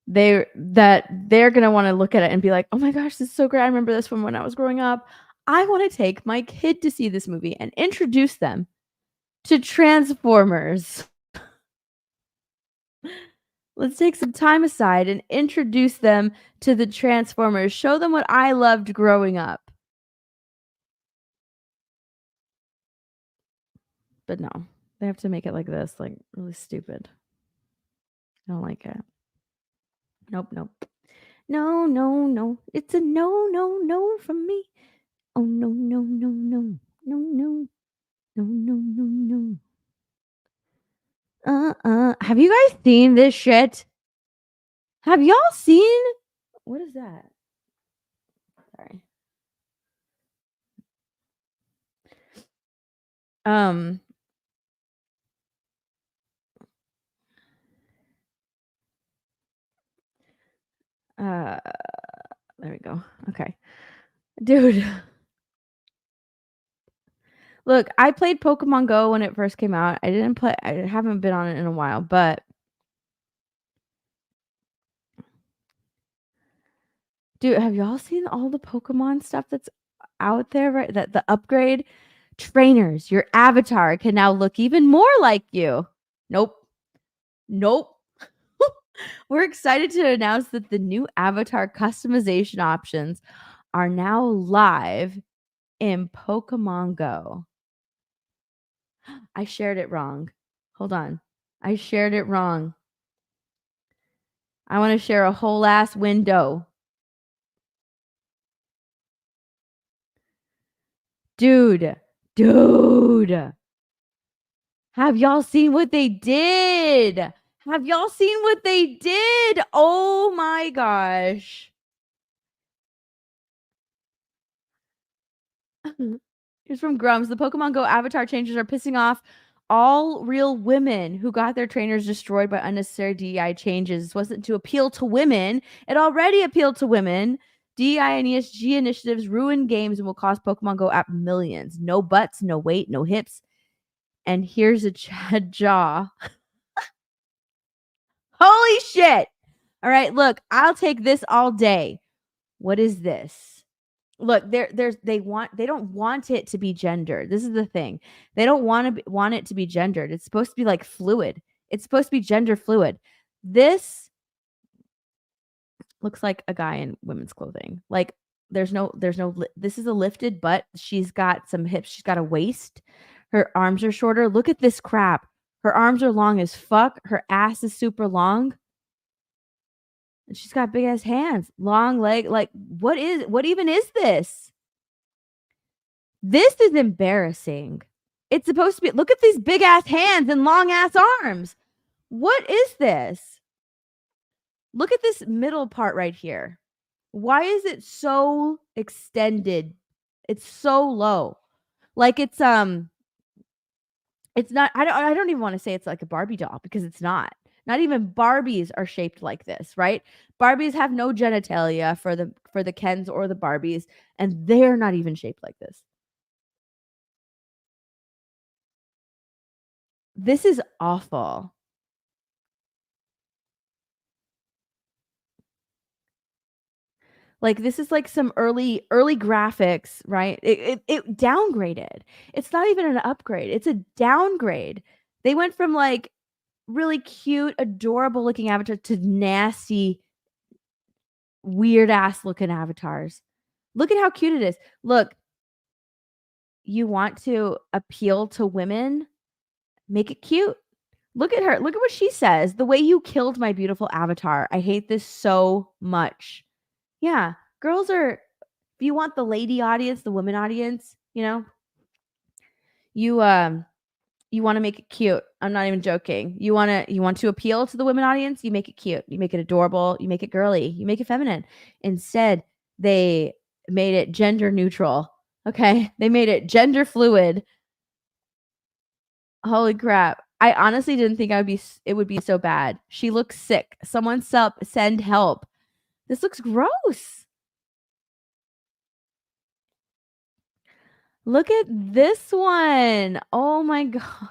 they're gonna want to look at it and be like, oh my gosh, this is so great. I remember this from when I was growing up. I want to take my kid to see this movie and introduce them to Transformers. Let's take some time aside and introduce them to the Transformers. Show them what I loved growing up. But no, they have to make it like this, like really stupid. I don't like it. Nope. No. It's a no from me. Oh, no. Have you guys seen this shit? Have y'all seen? What is that? Sorry. There we go. Okay. Dude. Look, I played Pokemon Go when it first came out. I haven't been on it in a while, but dude, have y'all seen all the Pokemon stuff that's out there, right? That the upgrade trainers, your avatar can now look even more like you. Nope. We're excited to announce that the new avatar customization options are now live in Pokemon Go. I shared it wrong. Hold on. I shared it wrong. I want to share a whole ass window. Dude. Have y'all seen what they did? Oh my gosh. Here's from Grums. The Pokemon Go avatar changes are pissing off all real women who got their trainers destroyed by unnecessary DEI changes. This wasn't to appeal to women. It already appealed to women. DEI and ESG initiatives ruin games and will cost Pokemon Go app millions. No butts, no weight, no hips. And here's a Chad jaw. Holy shit. All right, look, I'll take this all day. What is this? Look, they don't want it to be gendered. This is the thing. They don't want it to be gendered. It's supposed to be like fluid. It's supposed to be gender fluid. This looks like a guy in women's clothing. Like this is a lifted butt. She's got some hips. She's got a waist. Her arms are shorter. Look at this crap. Her arms are long as fuck. Her ass is super long. And she's got big ass hands, long leg. Like, what even is this? This is embarrassing. It's supposed to be, look at these big ass hands and long ass arms. What is this? Look at this middle part right here. Why is it so extended? It's so low. Like it's not, I don't even want to say it's like a Barbie doll because it's not. Not even Barbies are shaped like this, right? Barbies have no genitalia for the Kens or the Barbies, and they're not even shaped like this. This is awful. Like this is like some early graphics, right? It downgraded. It's not even an upgrade. It's a downgrade. They went from like really cute, adorable looking avatar to nasty, weird ass looking avatars. Look at how cute it is. Look, you want to appeal to women? Make it cute. Look at her. Look at what she says. The way you killed my beautiful avatar. I hate this so much. Yeah, girls are, if you want the lady audience, the women audience, you know, you want to make it cute. I'm not even joking. You want to appeal to the women audience, you make it cute. You make it adorable, you make it girly, you make it feminine. Instead, they made it gender neutral. Okay? They made it gender fluid. Holy crap. I honestly didn't think it would be so bad. She looks sick. Someone send help. This looks gross. Look at this one. Oh my god.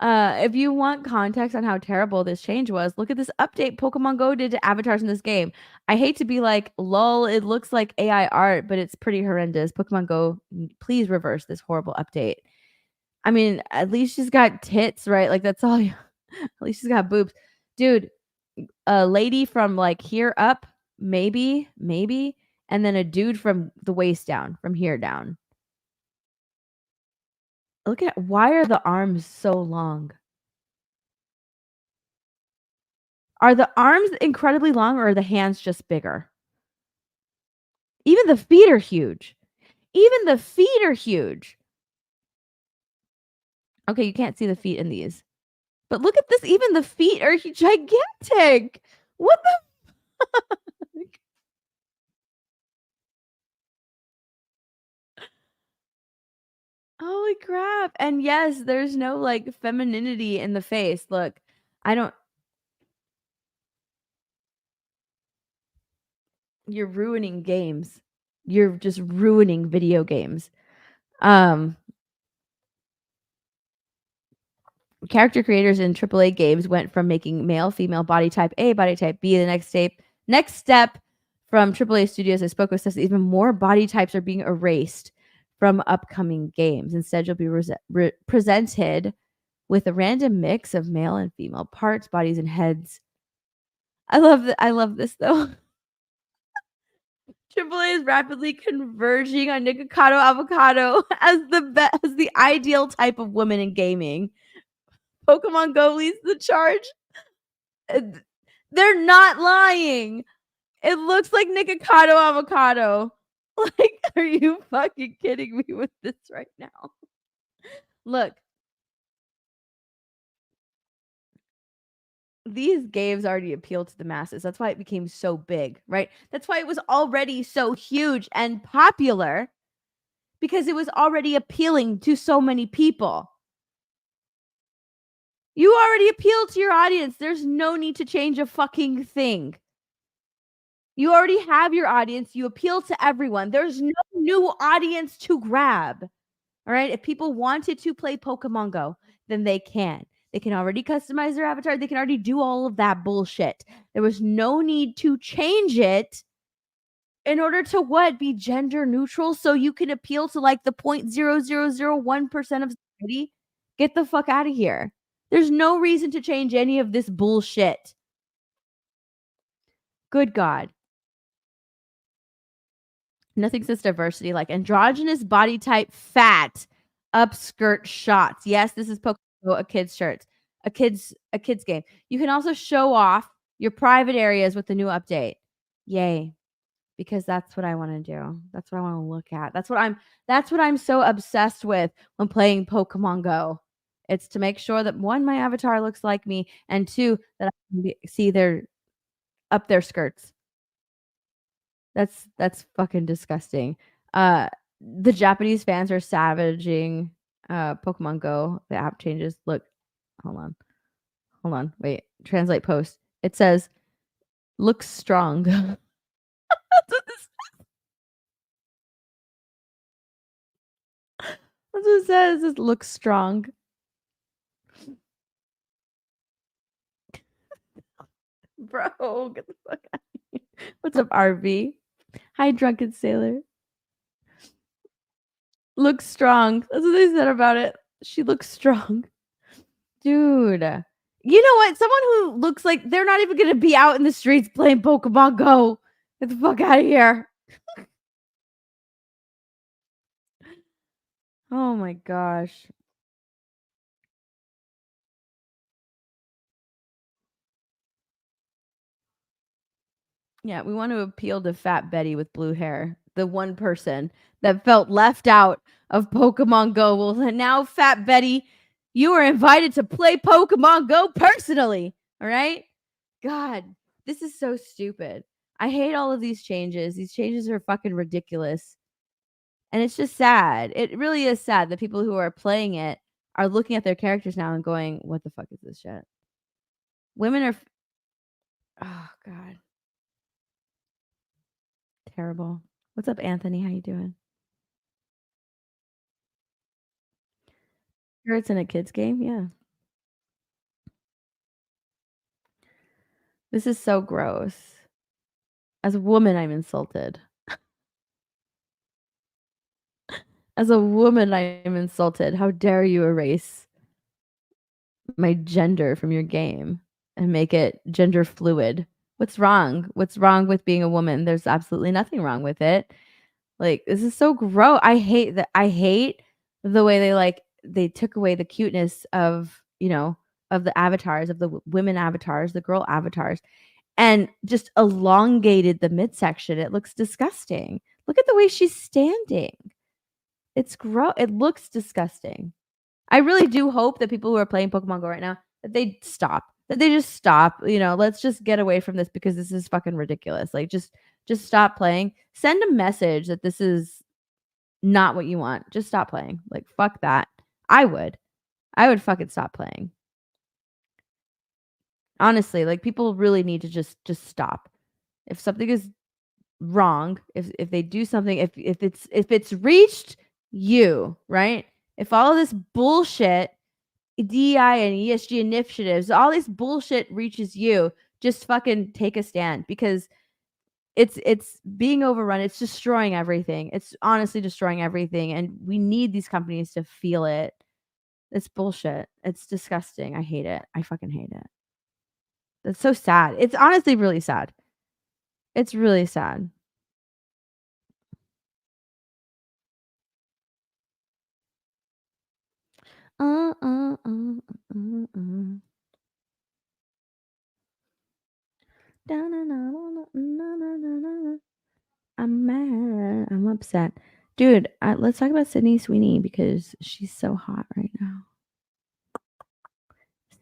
If you want context on how terrible this change was, look at this update Pokemon Go did to avatars in this game. I hate to be like, lol, it looks like AI art, but it's pretty horrendous. Pokemon Go, please reverse this horrible update. I mean, at least she's got tits, right? Like that's all. At least she's got boobs. Dude, a lady from like here up, maybe, and then a dude from the waist down, from here down. Look at, why are the arms so long? Are the arms incredibly long or are the hands just bigger? Even the feet are huge. Okay, you can't see the feet in these. But look at this. Even the feet are gigantic. What the fuck? Holy crap. And yes, there's no like femininity in the face. Look, you're ruining games. You're just ruining video games. Character creators in AAA games went from making male, female, body type A, body type B. The next step from AAA studios, I spoke with, says even more body types are being erased from upcoming games. Instead, you'll be presented with a random mix of male and female parts, bodies, and heads. I love this though. AAA is rapidly converging on Nikocado Avocado as the ideal type of woman in gaming. Pokemon Go leads the charge. They're not lying. It looks like Nikocado Avocado. Like, are you fucking kidding me with this right now? Look. These games already appeal to the masses. That's why it became so big, right? That's why it was already so huge and popular, because it was already appealing to so many people. You already appeal to your audience. There's no need to change a fucking thing. You already have your audience. You appeal to everyone. There's no new audience to grab. All right? If people wanted to play Pokemon Go, then they can. They can already customize their avatar. They can already do all of that bullshit. There was no need to change it in order to what? Be gender neutral so you can appeal to like the 0.0001% of society? Get the fuck out of here. There's no reason to change any of this bullshit. Good God. Nothing says diversity like androgynous body type fat upskirt shots. Yes, this is Pokémon Go, a kid's shirt. A kid's game. You can also show off your private areas with the new update. Yay. Because that's what I want to do. That's what I want to look at. That's what I'm so obsessed with when playing Pokemon Go. It's to make sure that one, my avatar looks like me, and two, that I can see their skirts. That's fucking disgusting. The Japanese fans are savaging Pokemon Go. The app changes. Look, hold on. Wait, translate post. It says, "Looks strong." That's what it says. It looks strong. Bro, get the fuck out of here. What's up, RV? Hi, Drunken Sailor. Looks strong. That's what they said about it. She looks strong. Dude. You know what? Someone who looks like they're not even going to be out in the streets playing Pokemon Go. Get the fuck out of here. Oh my gosh. Yeah, we want to appeal to Fat Betty with blue hair. The one person that felt left out of Pokemon Go. Well, now, Fat Betty, you are invited to play Pokemon Go personally. All right? God, this is so stupid. I hate all of these changes. These changes are fucking ridiculous. And it's just sad. It really is sad that people who are playing it are looking at their characters now and going, what the fuck is this shit? Women are... Oh, God. Terrible. What's up, Anthony? How you doing? Sure, it's in a kid's game? Yeah. This is so gross. As a woman, I'm insulted. As a woman, I am insulted. How dare you erase my gender from your game and make it gender fluid? What's wrong? What's wrong with being a woman? There's absolutely nothing wrong with it. Like, this is so gross. I hate the way they took away the cuteness of, of the avatars, of the women avatars, the girl avatars, and just elongated the midsection. It looks disgusting. Look at the way she's standing. It's gross. It looks disgusting. I really do hope that people who are playing Pokemon Go right now, that they stop. That they just stop. Let's just get away from this because this is fucking ridiculous. Like, just stop playing. Send a message that this is not what you want. Just stop playing. Like, fuck that. I would fucking stop playing. Honestly, like, people really need to just stop. If something is wrong, if they do something, if it's reached you, right? If all of this bullshit, DEI and ESG initiatives, all this bullshit reaches you, just fucking take a stand because it's being overrun. It's destroying everything. It's honestly destroying everything. And we need these companies to feel it. It's bullshit. It's disgusting. I hate it. I fucking hate it. It's so sad. It's honestly really sad. It's really sad. I'm mad. I'm upset. Dude, let's talk about Sydney Sweeney because she's so hot right now.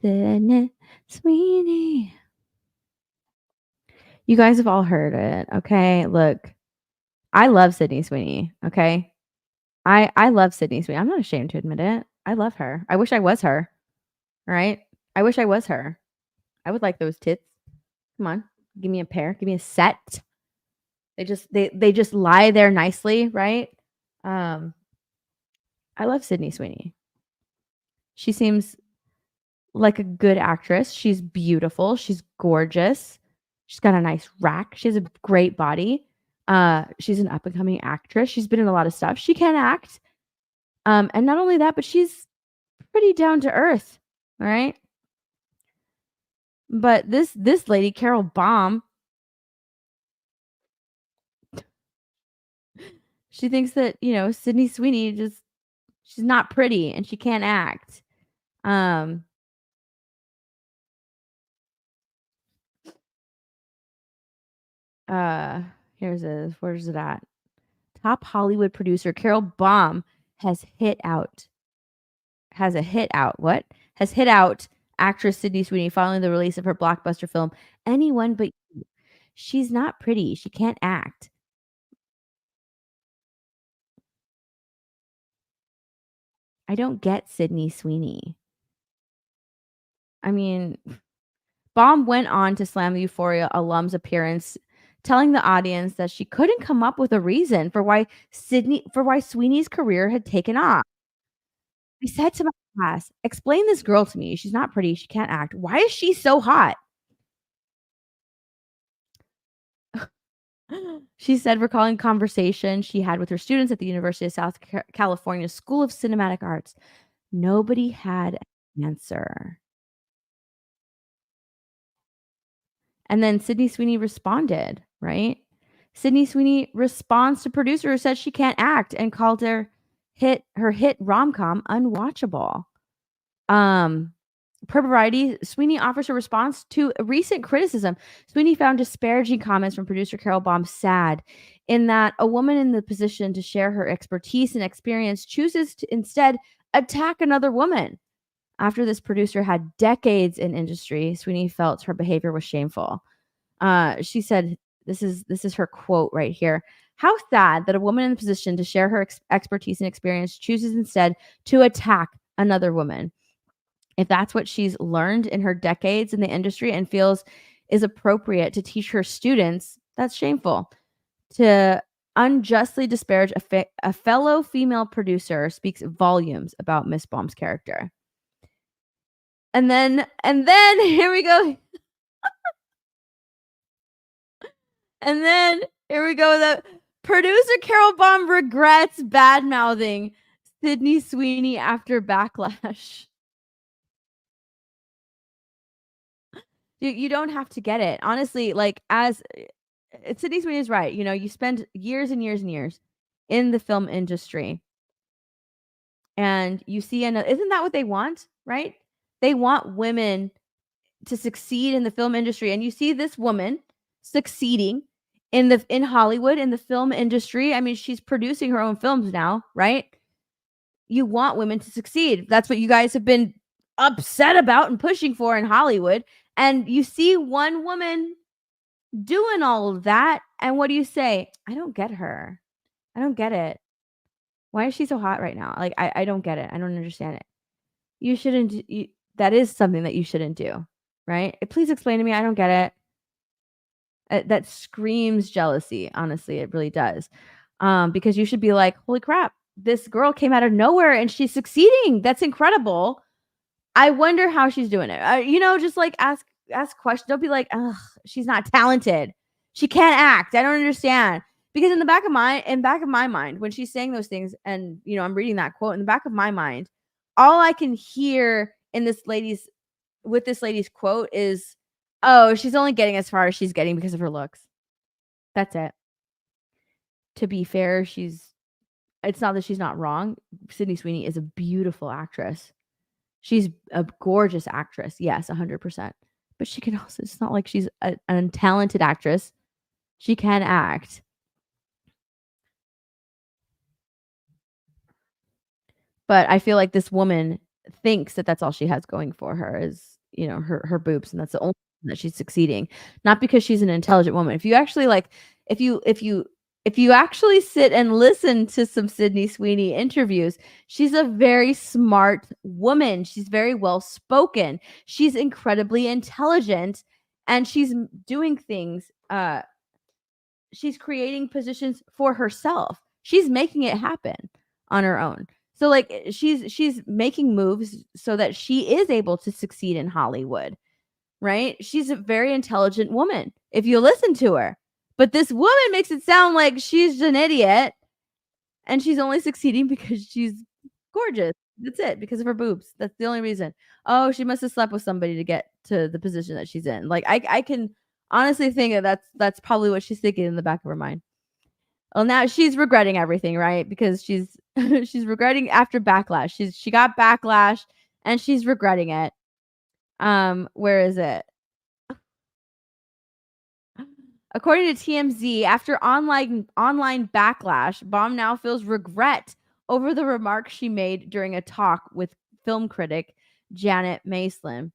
Sydney Sweeney. You guys have all heard it, okay? Look, I love Sydney Sweeney, okay? I love Sydney Sweeney. I'm not ashamed to admit it. I love her. I wish I was her. All right? I wish I was her. I would like those tits. Come on. Give me a pair. Give me a set. They just lie there nicely, right? I love Sydney Sweeney. She seems like a good actress. She's beautiful. She's gorgeous. She's got a nice rack. She has a great body. She's an up and coming actress. She's been in a lot of stuff. She can act. And not only that, but she's pretty down to earth. All right. But this lady, Carol Baum, she thinks that, Sydney Sweeney she's not pretty and she can't act. Where's it at? Top Hollywood producer Carol Baum has hit out actress Sydney Sweeney following the release of her blockbuster film Anyone But You. She's not pretty. She can't act. I don't get Sydney Sweeney. I mean, Baum went on to slam the Euphoria alum's appearance, telling the audience that she couldn't come up with a reason for why Sweeney's career had taken off. I said to my class, explain this girl to me. She's not pretty. She can't act. Why is she so hot? She said, recalling conversation she had with her students at the University of South California School of Cinematic Arts. Nobody had an answer. And then Sydney Sweeney responded, right? Sydney Sweeney responds to producer who said she can't act and called her hit rom-com unwatchable. Per Variety, Sweeney offers a response to a recent criticism. Sweeney found disparaging comments from producer Carol Baum sad, in that a woman in the position to share her expertise and experience chooses to instead attack another woman. After this producer had decades in industry, Sweeney felt her behavior was shameful. She said, this is her quote right here. How sad that a woman in the position to share her expertise and experience chooses instead to attack another woman. If that's what she's learned in her decades in the industry and feels is appropriate to teach her students, that's shameful. To unjustly disparage a fellow female producer speaks volumes about Miss Baum's character. And then here we go. And then here we go. The producer Carol Baum regrets bad-mouthing Sydney Sweeney after backlash. You don't have to get it. Honestly, like, as Sydney Sweeney is right. You spend years and years and years in the film industry. And you see, isn't that what they want, right? They want women to succeed in the film industry. And you see this woman succeeding in Hollywood, in the film industry. I mean, she's producing her own films now, right? You want women to succeed. That's what you guys have been upset about and pushing for in Hollywood. And you see one woman doing all of that. And what do you say? I don't get her. I don't get it. Why is she so hot right now? Like, I don't get it. I don't understand it. You shouldn't. That is something that you shouldn't do, right? Please explain to me. I don't get it. That screams jealousy. Honestly, it really does. Because you should be like, holy crap, this girl came out of nowhere and she's succeeding. That's incredible. I wonder how she's doing it. Just like ask questions. Don't be like, ugh, she's not talented. She can't act. I don't understand. Because in the back of my mind, when she's saying those things, and I'm reading that quote in the back of my mind, all I can hear in this lady's quote is, oh, she's only getting as far as she's getting because of her looks. That's it. To be fair, it's not that she's not wrong. Sydney Sweeney is a beautiful actress. She's a gorgeous actress. Yes, 100%. But she can also, it's not like she's an untalented actress. She can act. But I feel like this woman thinks that that's all she has going for her is, her boobs. And that's the only thing that she's succeeding. Not because she's an intelligent woman. If you actually if you actually sit and listen to some Sydney Sweeney interviews, she's a very smart woman. She's very well spoken. She's incredibly intelligent, and she's doing things. She's creating positions for herself. She's making it happen on her own. So like she's making moves so that she is able to succeed in Hollywood, right? She's a very intelligent woman if you listen to her. But this woman makes it sound like she's an idiot and she's only succeeding because she's gorgeous. That's it, because of her boobs. That's the only reason. Oh, she must have slept with somebody to get to the position that she's in. Like I can honestly think that's probably what she's thinking in the back of her mind. Well, now she's regretting everything, right? Because she's she's regretting after backlash. She got backlash and she's regretting it. Where is it? According to TMZ, after online backlash, Baum now feels regret over the remarks she made during a talk with film critic Janet Maslin.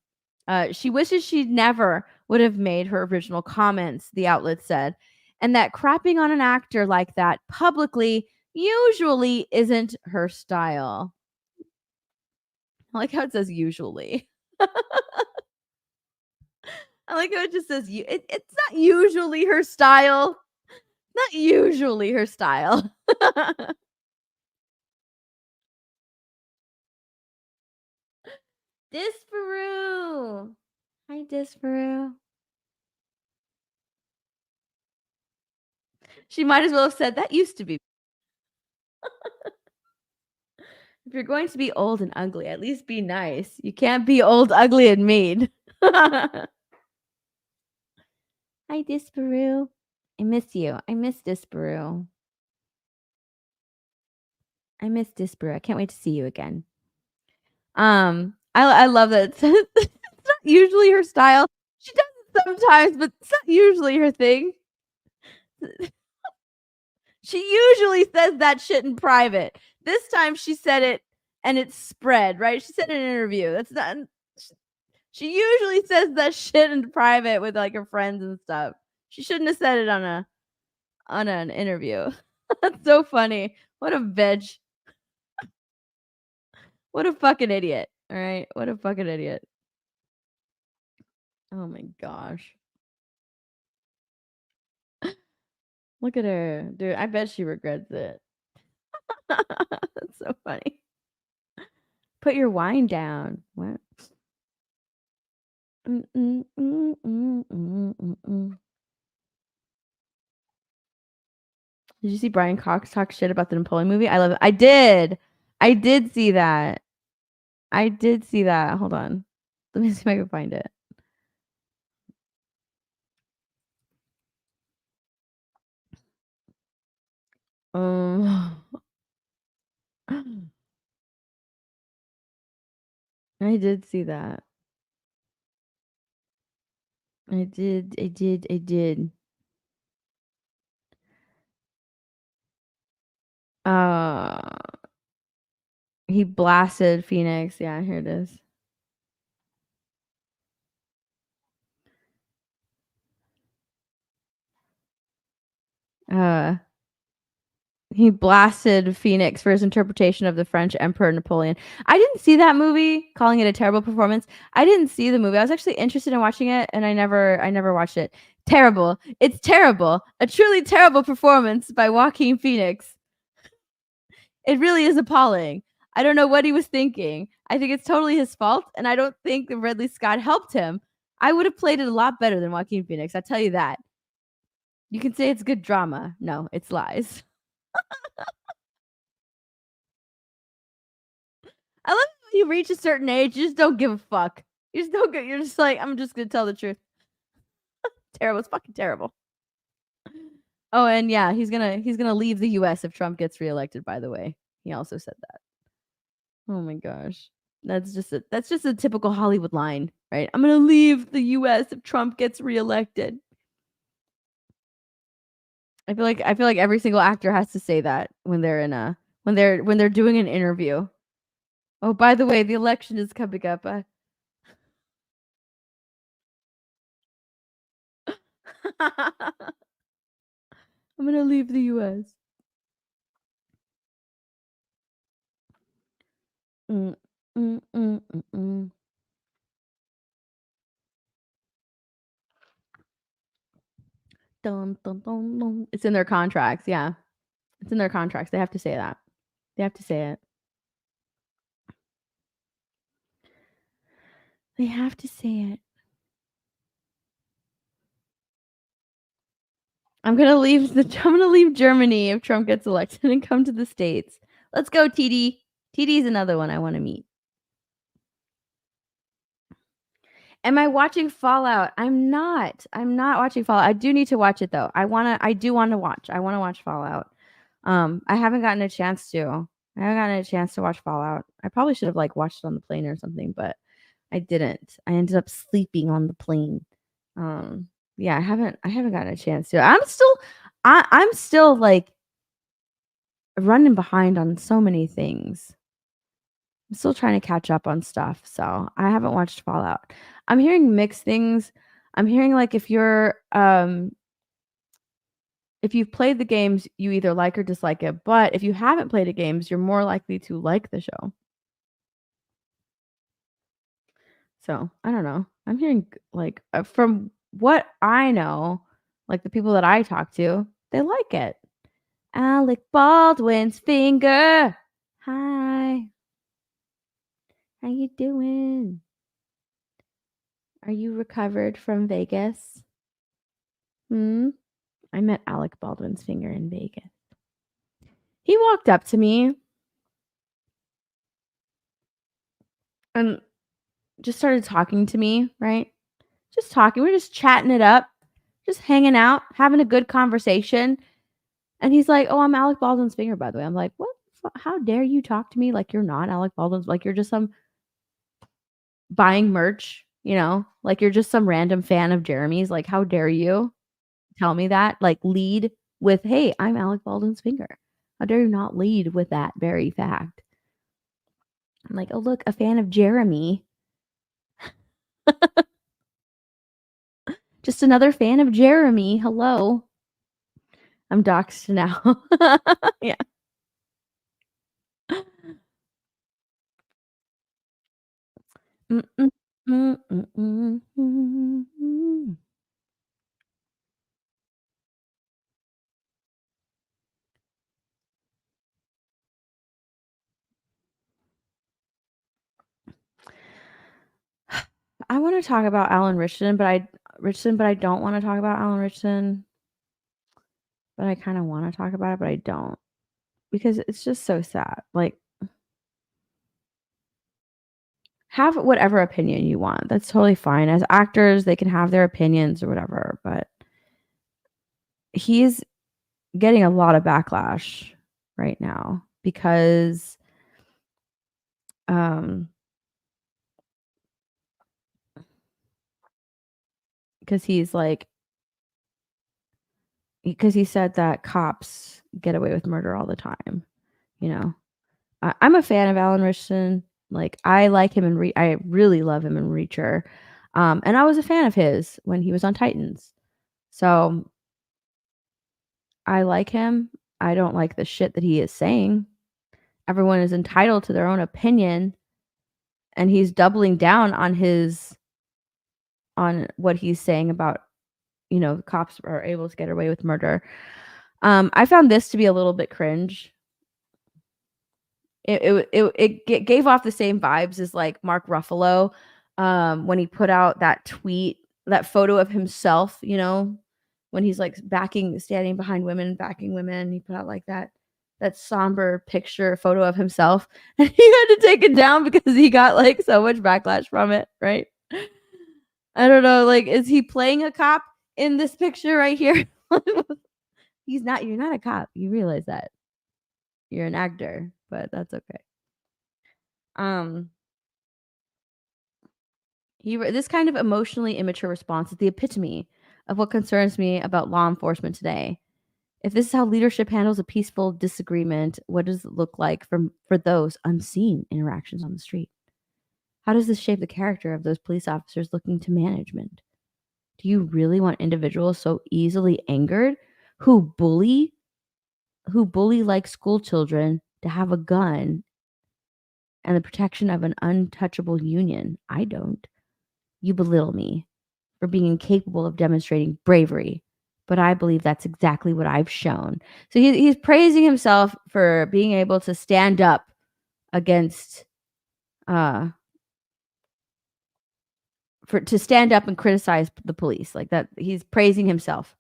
She wishes she never would have made her original comments, the outlet said, and that crapping on an actor like that publicly usually isn't her style. I like how it says usually. I like how it just says it's not usually her style. Not usually her style. Disparu. Hi, Disparu. She might as well have said that used to be. If you're going to be old and ugly, at least be nice. You can't be old, ugly, and mean. Hi, Disparu. I miss you. I miss Disparu. I miss Disparu. I can't wait to see you again. I love that. It's not usually her style. She does it sometimes, but it's not usually her thing. She usually says that shit in private. This time she said it and it spread, right? She said it in an interview. That's not. She usually says that shit in private with like her friends and stuff. She shouldn't have said it on an interview. That's so funny. What a bitch. What a fucking idiot. All right. What a fucking idiot. Oh my gosh. Look at her. Dude, I bet she regrets it. That's so funny. Put your wine down. What? Did you see Brian Cox talk shit about the Napoleon movie? I love it. I did. I did see that. I did see that. Hold on. Let me see if I can find it. I did see that. I did. He blasted Phoenix. Yeah, here it is. He blasted Phoenix for his interpretation of the French Emperor Napoleon. I didn't see that movie, calling it a terrible performance. I didn't see the movie. I was actually interested in watching it, and I never watched it. Terrible. It's terrible. A truly terrible performance by Joaquin Phoenix. It really is appalling. I don't know what he was thinking. I think it's totally his fault, and I don't think that Ridley Scott helped him. I would have played it a lot better than Joaquin Phoenix. I tell you that. You can say it's good drama. No, it's lies. I love when you reach a certain age, you just don't give a fuck. You just don't. You're just like, I'm just gonna tell the truth. Terrible. It's fucking terrible. Oh, and yeah, he's gonna leave the U.S. if Trump gets reelected. By the way, he also said that. Oh my gosh, that's just a typical Hollywood line, right? I'm gonna leave the U.S. if Trump gets reelected. I feel like every single actor has to say that when they're when they're doing an interview. Oh, by the way, the election is coming up. I'm gonna leave the U.S. Mm, mm, mm, mm, mm. Dun, dun, dun, dun. It's in their contracts. Yeah, it's in their contracts. They have to say that. They have to say it. They have to say it. I'm gonna leave Germany if Trump gets elected and come to the States. Let's go, TD. TD is another one I want to meet. Am I watching Fallout? I'm not. I'm not watching Fallout. I do need to watch it though. I want to watch Fallout. I haven't gotten a chance to. I haven't gotten a chance to watch Fallout. I probably should have like watched it on the plane or something, but I didn't. I ended up sleeping on the plane. Yeah, I haven't gotten a chance to. I'm still like running behind on so many things. I'm still trying to catch up on stuff, so I haven't watched Fallout. I'm hearing mixed things. I'm hearing like if you've played the games, you either like or dislike it, but if you haven't played the games, you're more likely to like the show. So, I don't know. I'm hearing like from what I know, like the people that I talk to, they like it. Alec Baldwin's finger. Hi. How you doing? Are you recovered from Vegas? I met Alec Baldwin's finger in Vegas. He walked up to me and just started talking to me, right? Just talking. We're just chatting it up, just hanging out, having a good conversation. And he's like, "Oh, I'm Alec Baldwin's finger, by the way." I'm like, "What? How dare you talk to me like you're not Alec Baldwin's? Like you're just some buying merch, like you're just some random fan of Jeremy's. Like, how dare you tell me that? Like, lead with, hey, I'm Alec Baldwin's finger. How dare you not lead with that very fact?" I'm like, "Oh, look, a fan of Jeremy. Just another fan of Jeremy. Hello." I'm doxxed now. Yeah. I want to talk about Alan Ritchson, but I don't want to talk about Alan Ritchson. But I kind of want to talk about it, but I don't. Because it's just so sad. Like, have whatever opinion you want. That's totally fine. As actors, they can have their opinions or whatever, but he's getting a lot of backlash right now because he's like, because he said that cops get away with murder all the time. I'm a fan of Alan Ritchson. Like, I like him and I really love him in Reacher. And I was a fan of his when he was on Titans. So I like him. I don't like the shit that he is saying. Everyone is entitled to their own opinion, and he's doubling down on what he's saying about, cops are able to get away with murder. I found this to be a little bit cringe. It gave off the same vibes as like Mark Ruffalo when he put out that tweet, that photo of himself, when he's like standing behind women, backing women. He put out like that somber photo of himself, and he had to take it down because he got like so much backlash from it, right? I don't know, like, is he playing a cop in this picture right here? He's not. You're not a cop. You realize that. You're an actor, but that's okay. This kind of emotionally immature response is the epitome of what concerns me about law enforcement today. If this is how leadership handles a peaceful disagreement, what does it look like for those unseen interactions on the street? How does this shape the character of those police officers looking to management? Do you really want individuals so easily angered who bully like school children to have a gun and the protection of an untouchable union? I don't. You belittle me for being incapable of demonstrating bravery, but I believe that's exactly what I've shown. So he's praising himself for being able to stand up against to stand up and criticize the police like that. He's praising himself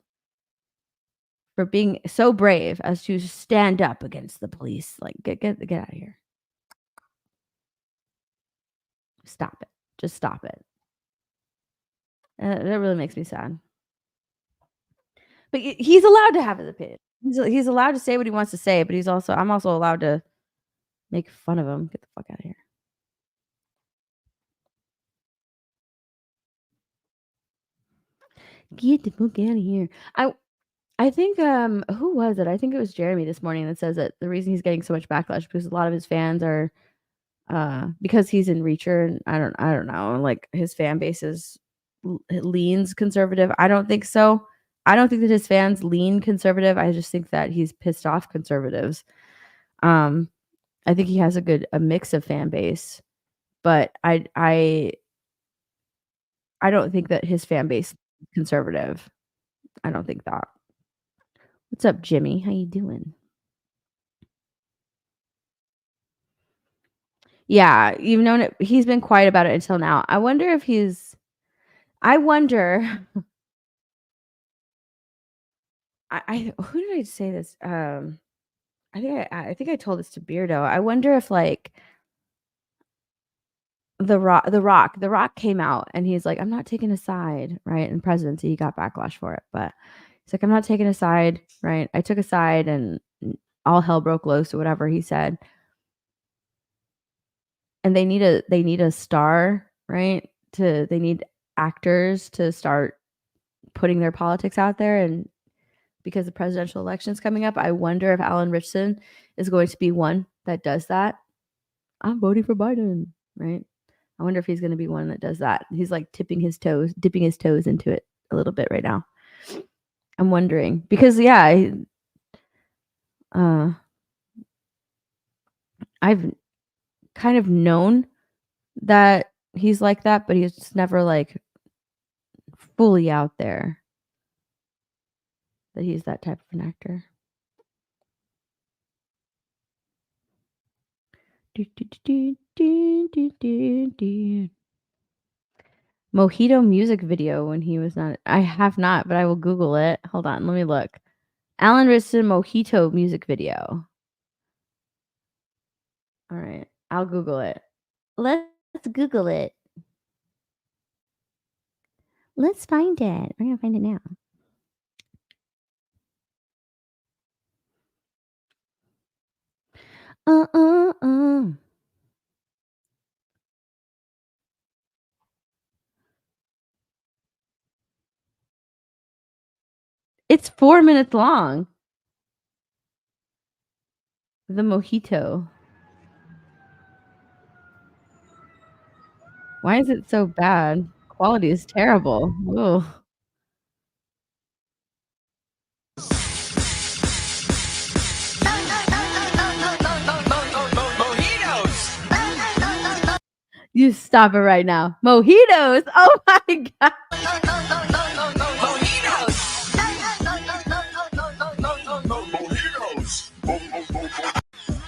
for being so brave as to stand up against the police. Like, get out of here. Stop it. Just stop it. That really makes me sad. But he's allowed to have his opinion. He's allowed to say what he wants to say, but I'm also allowed to make fun of him. Get the fuck out of here. Get the fuck out of here. I think who was it? I think it was Jeremy this morning that says that the reason he's getting so much backlash because a lot of his fans are because he's in Reacher, and I don't know, like his fan base leans conservative. I don't think so. I don't think that his fans lean conservative. I just think that he's pissed off conservatives. I think he has a mix of fan base, but I don't think that his fan base is conservative. I don't think that. What's up, Jimmy? How you doing? Yeah, you've known it. He's been quiet about it until now. I wonder if who did I say this? I think I told this to Beardo. I wonder if like the Rock came out and he's like, I'm not taking a side, right? In presidency, he got backlash for it, but he's like, I'm not taking a side, right? I took a side and all hell broke loose or whatever he said. And they need a star, right? They need actors to start putting their politics out there, and because the presidential election's coming up, I wonder if Alan Ritchson is going to be one that does that. I'm voting for Biden, right? I wonder if he's going to be one that does that. He's like dipping his toes into it a little bit right now. I'm wondering because I've kind of known that he's like that, but he's just never like fully out there that he's that type of an actor. Mojito music video when he was not. I have not, but I will Google it. Hold on, let me look. Alan Ritchson Mojito music video. All right, I'll Google it. Let's Google it. Let's find it. We're gonna find it now. It's 4 minutes long. The Mojito. Why is it so bad? Quality is terrible. Ugh. You stop it right now. Mojitos. Oh my god.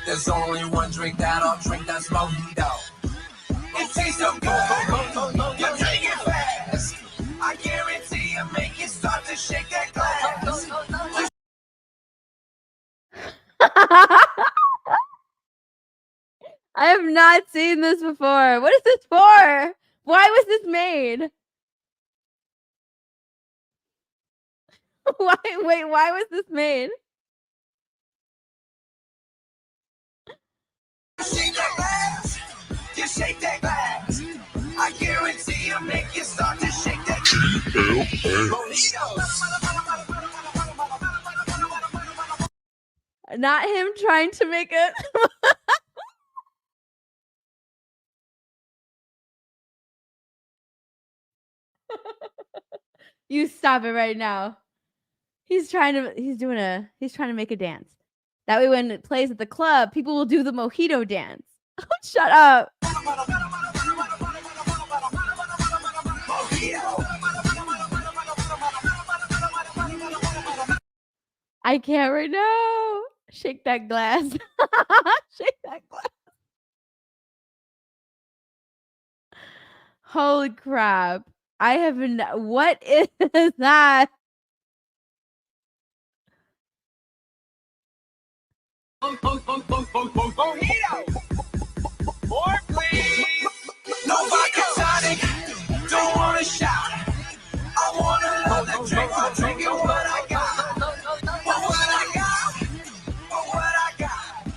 There's only one drink that I'll drink, that's mojito. It tastes so good, you drink it fast. I guarantee you make you start to shake that glass. I have not seen this before. What is this for? Why was this made? Why was this made? Shake that glass. You shake that glass. I guarantee you make you start to shake that glass. Not him trying to make it. You stop it right now. He's trying to make a dance. That way when it plays at the club, people will do the mojito dance. Oh, shut up. I can't right now. Shake that glass. Shake that glass. Holy crap. I have what is that? More, please. No vodka tonic. Don't wanna shout. I wanna love that drink. I'm drinking what I got. But what I got. But what I got.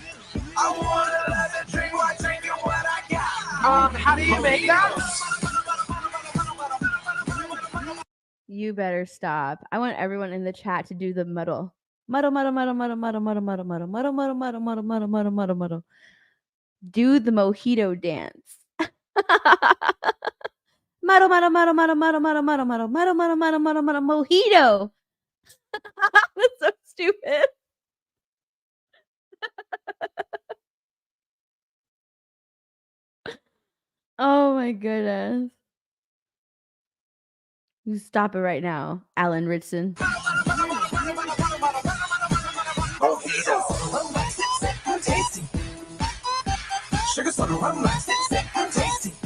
I wanna love that drink. While drinking what I got. How do you make that? You better stop. I want everyone in the chat to do the muddle. Muddle, muddle, muddle, muddle, muddle, muddle, muddle, muddle, muddle, muddle, muddle, muddle, muddle, muddle, muddle, muddle. Do the mojito dance. Muddle, muddle, muddle, muddle, muddle, muddle, muddle, muddle, muddle, muddle, muddle, muddle, muddle, mojito. That's so stupid. Oh my goodness. You stop it right now, Alan Ritchson. Sugar soda rum like sip, tasty. Sugar soda rum like sip, tasty.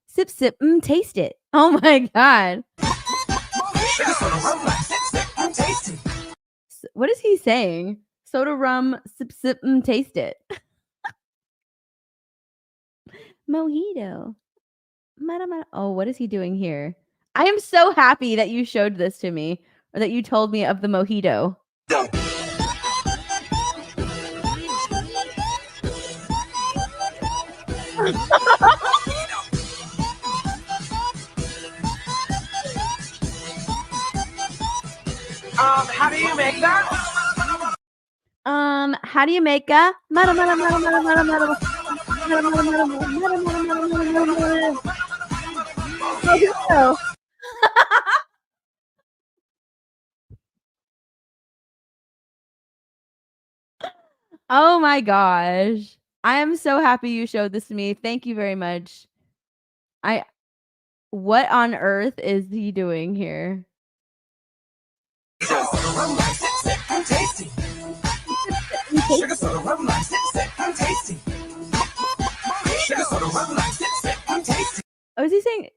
Sip, sip, taste it. Oh my god. Sugar soda rum like sip, tasty. What is he saying? Soda rum, sip, sip, taste it. Mojito. Oh, what is he doing here? I am so happy that you showed this to me, or that you told me of the mojito. How do you make that? How do you make a mojito? Oh my gosh. I am so happy you showed this to me. Thank you very much. What on earth is he doing here? Sugar soda rum like sip, tasty. Sugar soda rum like sip, tasty. Sugar soda rum like sip, tasty. Oh, is he saying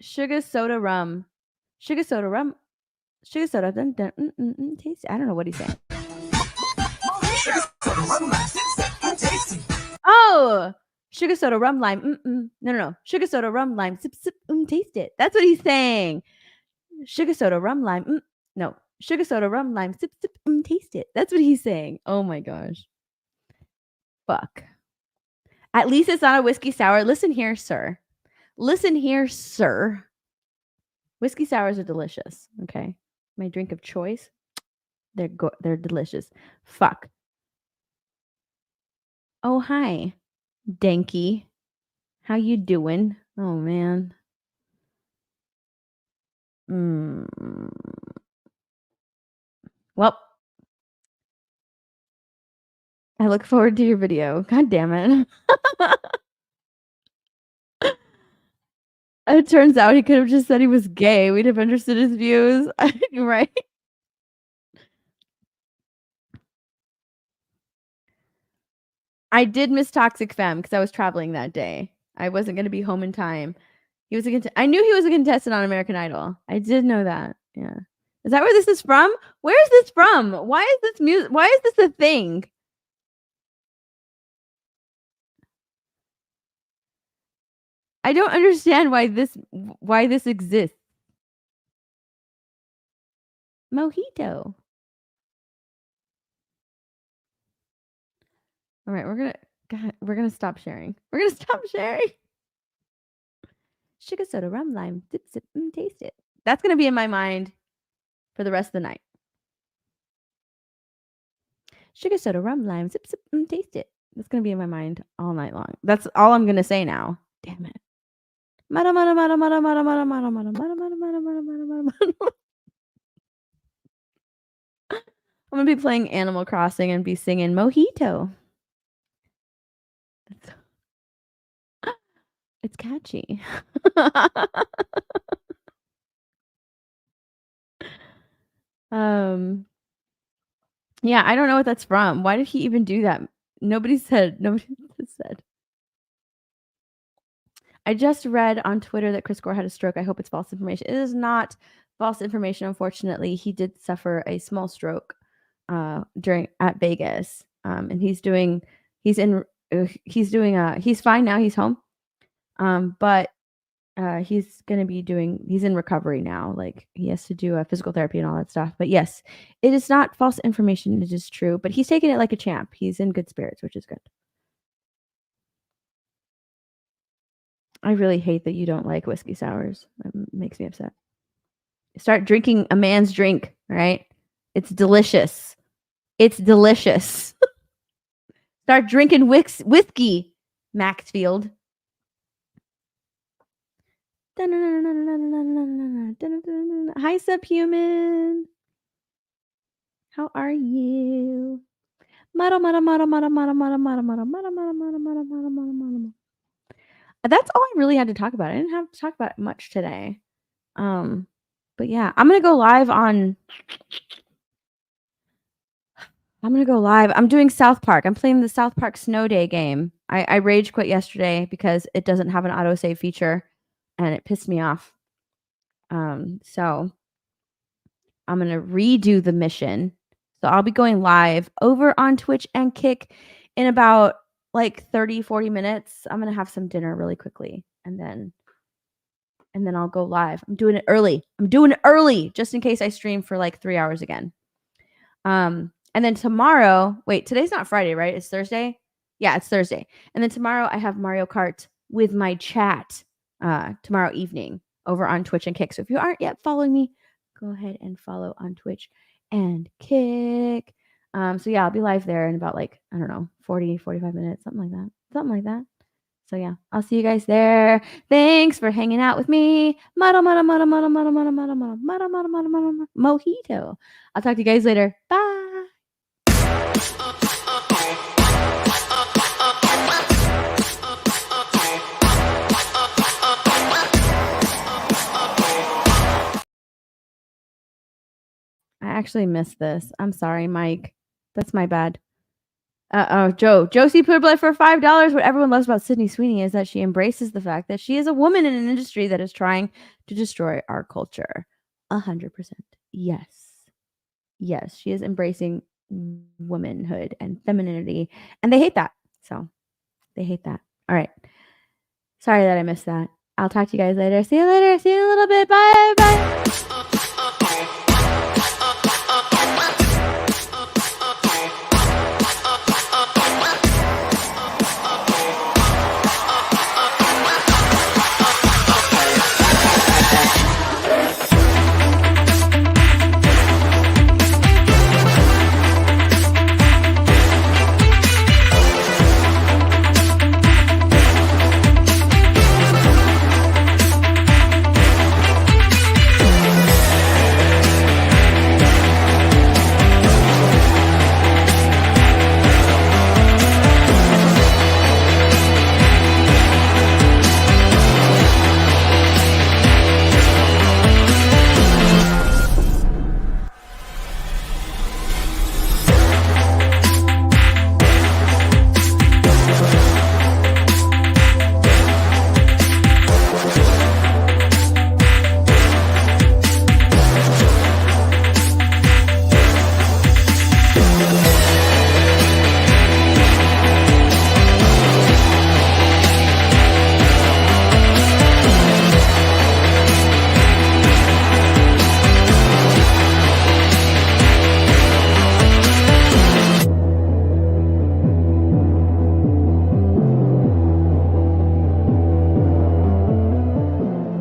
sugar soda rum? Sugar soda rum. Sugar soda dun, dun, tasty. I don't know what he's saying. Sugar soda rum like sip, tasty. Oh, sugar soda rum lime. No. Sugar soda rum lime. Sip, sip, taste it. That's what he's saying. Sugar soda rum lime. No. Sugar soda rum lime. Sip, sip, taste it. That's what he's saying. Oh my gosh. Fuck. At least it's not a whiskey sour. Listen here, sir. Listen here, sir. Whiskey sours are delicious. Okay. My drink of choice. They're delicious. Fuck. Oh, hi. Danky. How you doing? Oh man. Well, I look forward to your video. God damn it. It turns out he could have just said he was gay. We'd have understood his views. Right? I did miss Toxic Femme because I was traveling that day. I wasn't going to be home in time. I knew he was a contestant on American Idol. I did know that. Yeah. Is that where this is from? Where is this from? Why is this music? Why is this a thing? I don't understand why this exists. Mojito. All right, we're gonna stop sharing. We're gonna stop sharing. Sugar soda rum lime, sip sip, taste it. That's gonna be in my mind for the rest of the night. Sugar soda rum lime, sip sip, taste it. That's gonna be in my mind all night long. That's all I'm gonna say now. Damn it. I'm gonna be playing Animal Crossing and be singing Mojito. It's catchy. Yeah, I don't know what that's from. Why did he even do that? Nobody said. I just read on Twitter that Chris Gore had a stroke. I hope it's false information. It is not false information. Unfortunately, he did suffer a small stroke at Vegas, and he's fine now. He's home, but he's in recovery now. Like, he has to do physical therapy and all that stuff. But yes, it is not false information. It is true. But he's taking it like a champ. He's in good spirits, which is good. I really hate that you don't like whiskey sours. That makes me upset. Start drinking a man's drink, right? It's delicious. It's delicious. Start drinking whiskey, Maxfield. Hi, Subhuman. How are you? That's all I really had to talk about. I didn't have to talk about much today. But yeah, I'm gonna go live. I'm doing South Park. I'm playing the South Park Snow Day game. I rage quit yesterday because it doesn't have an autosave feature, and it pissed me off. So I'm gonna redo the mission. So I'll be going live over on Twitch and Kick in about like 30-40 minutes. I'm gonna have some dinner really quickly, and then I'll go live. I'm doing it early just in case I stream for like 3 hours again. And then tomorrow, wait, today's not Friday, right? It's Thursday. Yeah, it's Thursday. And then tomorrow I have Mario Kart with my chat tomorrow evening over on Twitch and Kick. So if you aren't yet following me, go ahead and follow on Twitch and Kick. So yeah, I'll be live there in about 40-45 minutes, something like that. So yeah, I'll see you guys there. Thanks for hanging out with me. Mojito. I'll talk to you guys later. Bye. I actually missed this. I'm sorry, Mike. That's my bad. Josie put her blood for $5. What everyone loves about Sydney Sweeney is that she embraces the fact that she is a woman in an industry that is trying to destroy our culture. 100%. Yes, she is embracing womanhood and femininity, and they hate that. So they hate that. All right. Sorry that I missed that. I'll talk to you guys later. See you later. See you in a little bit. Bye.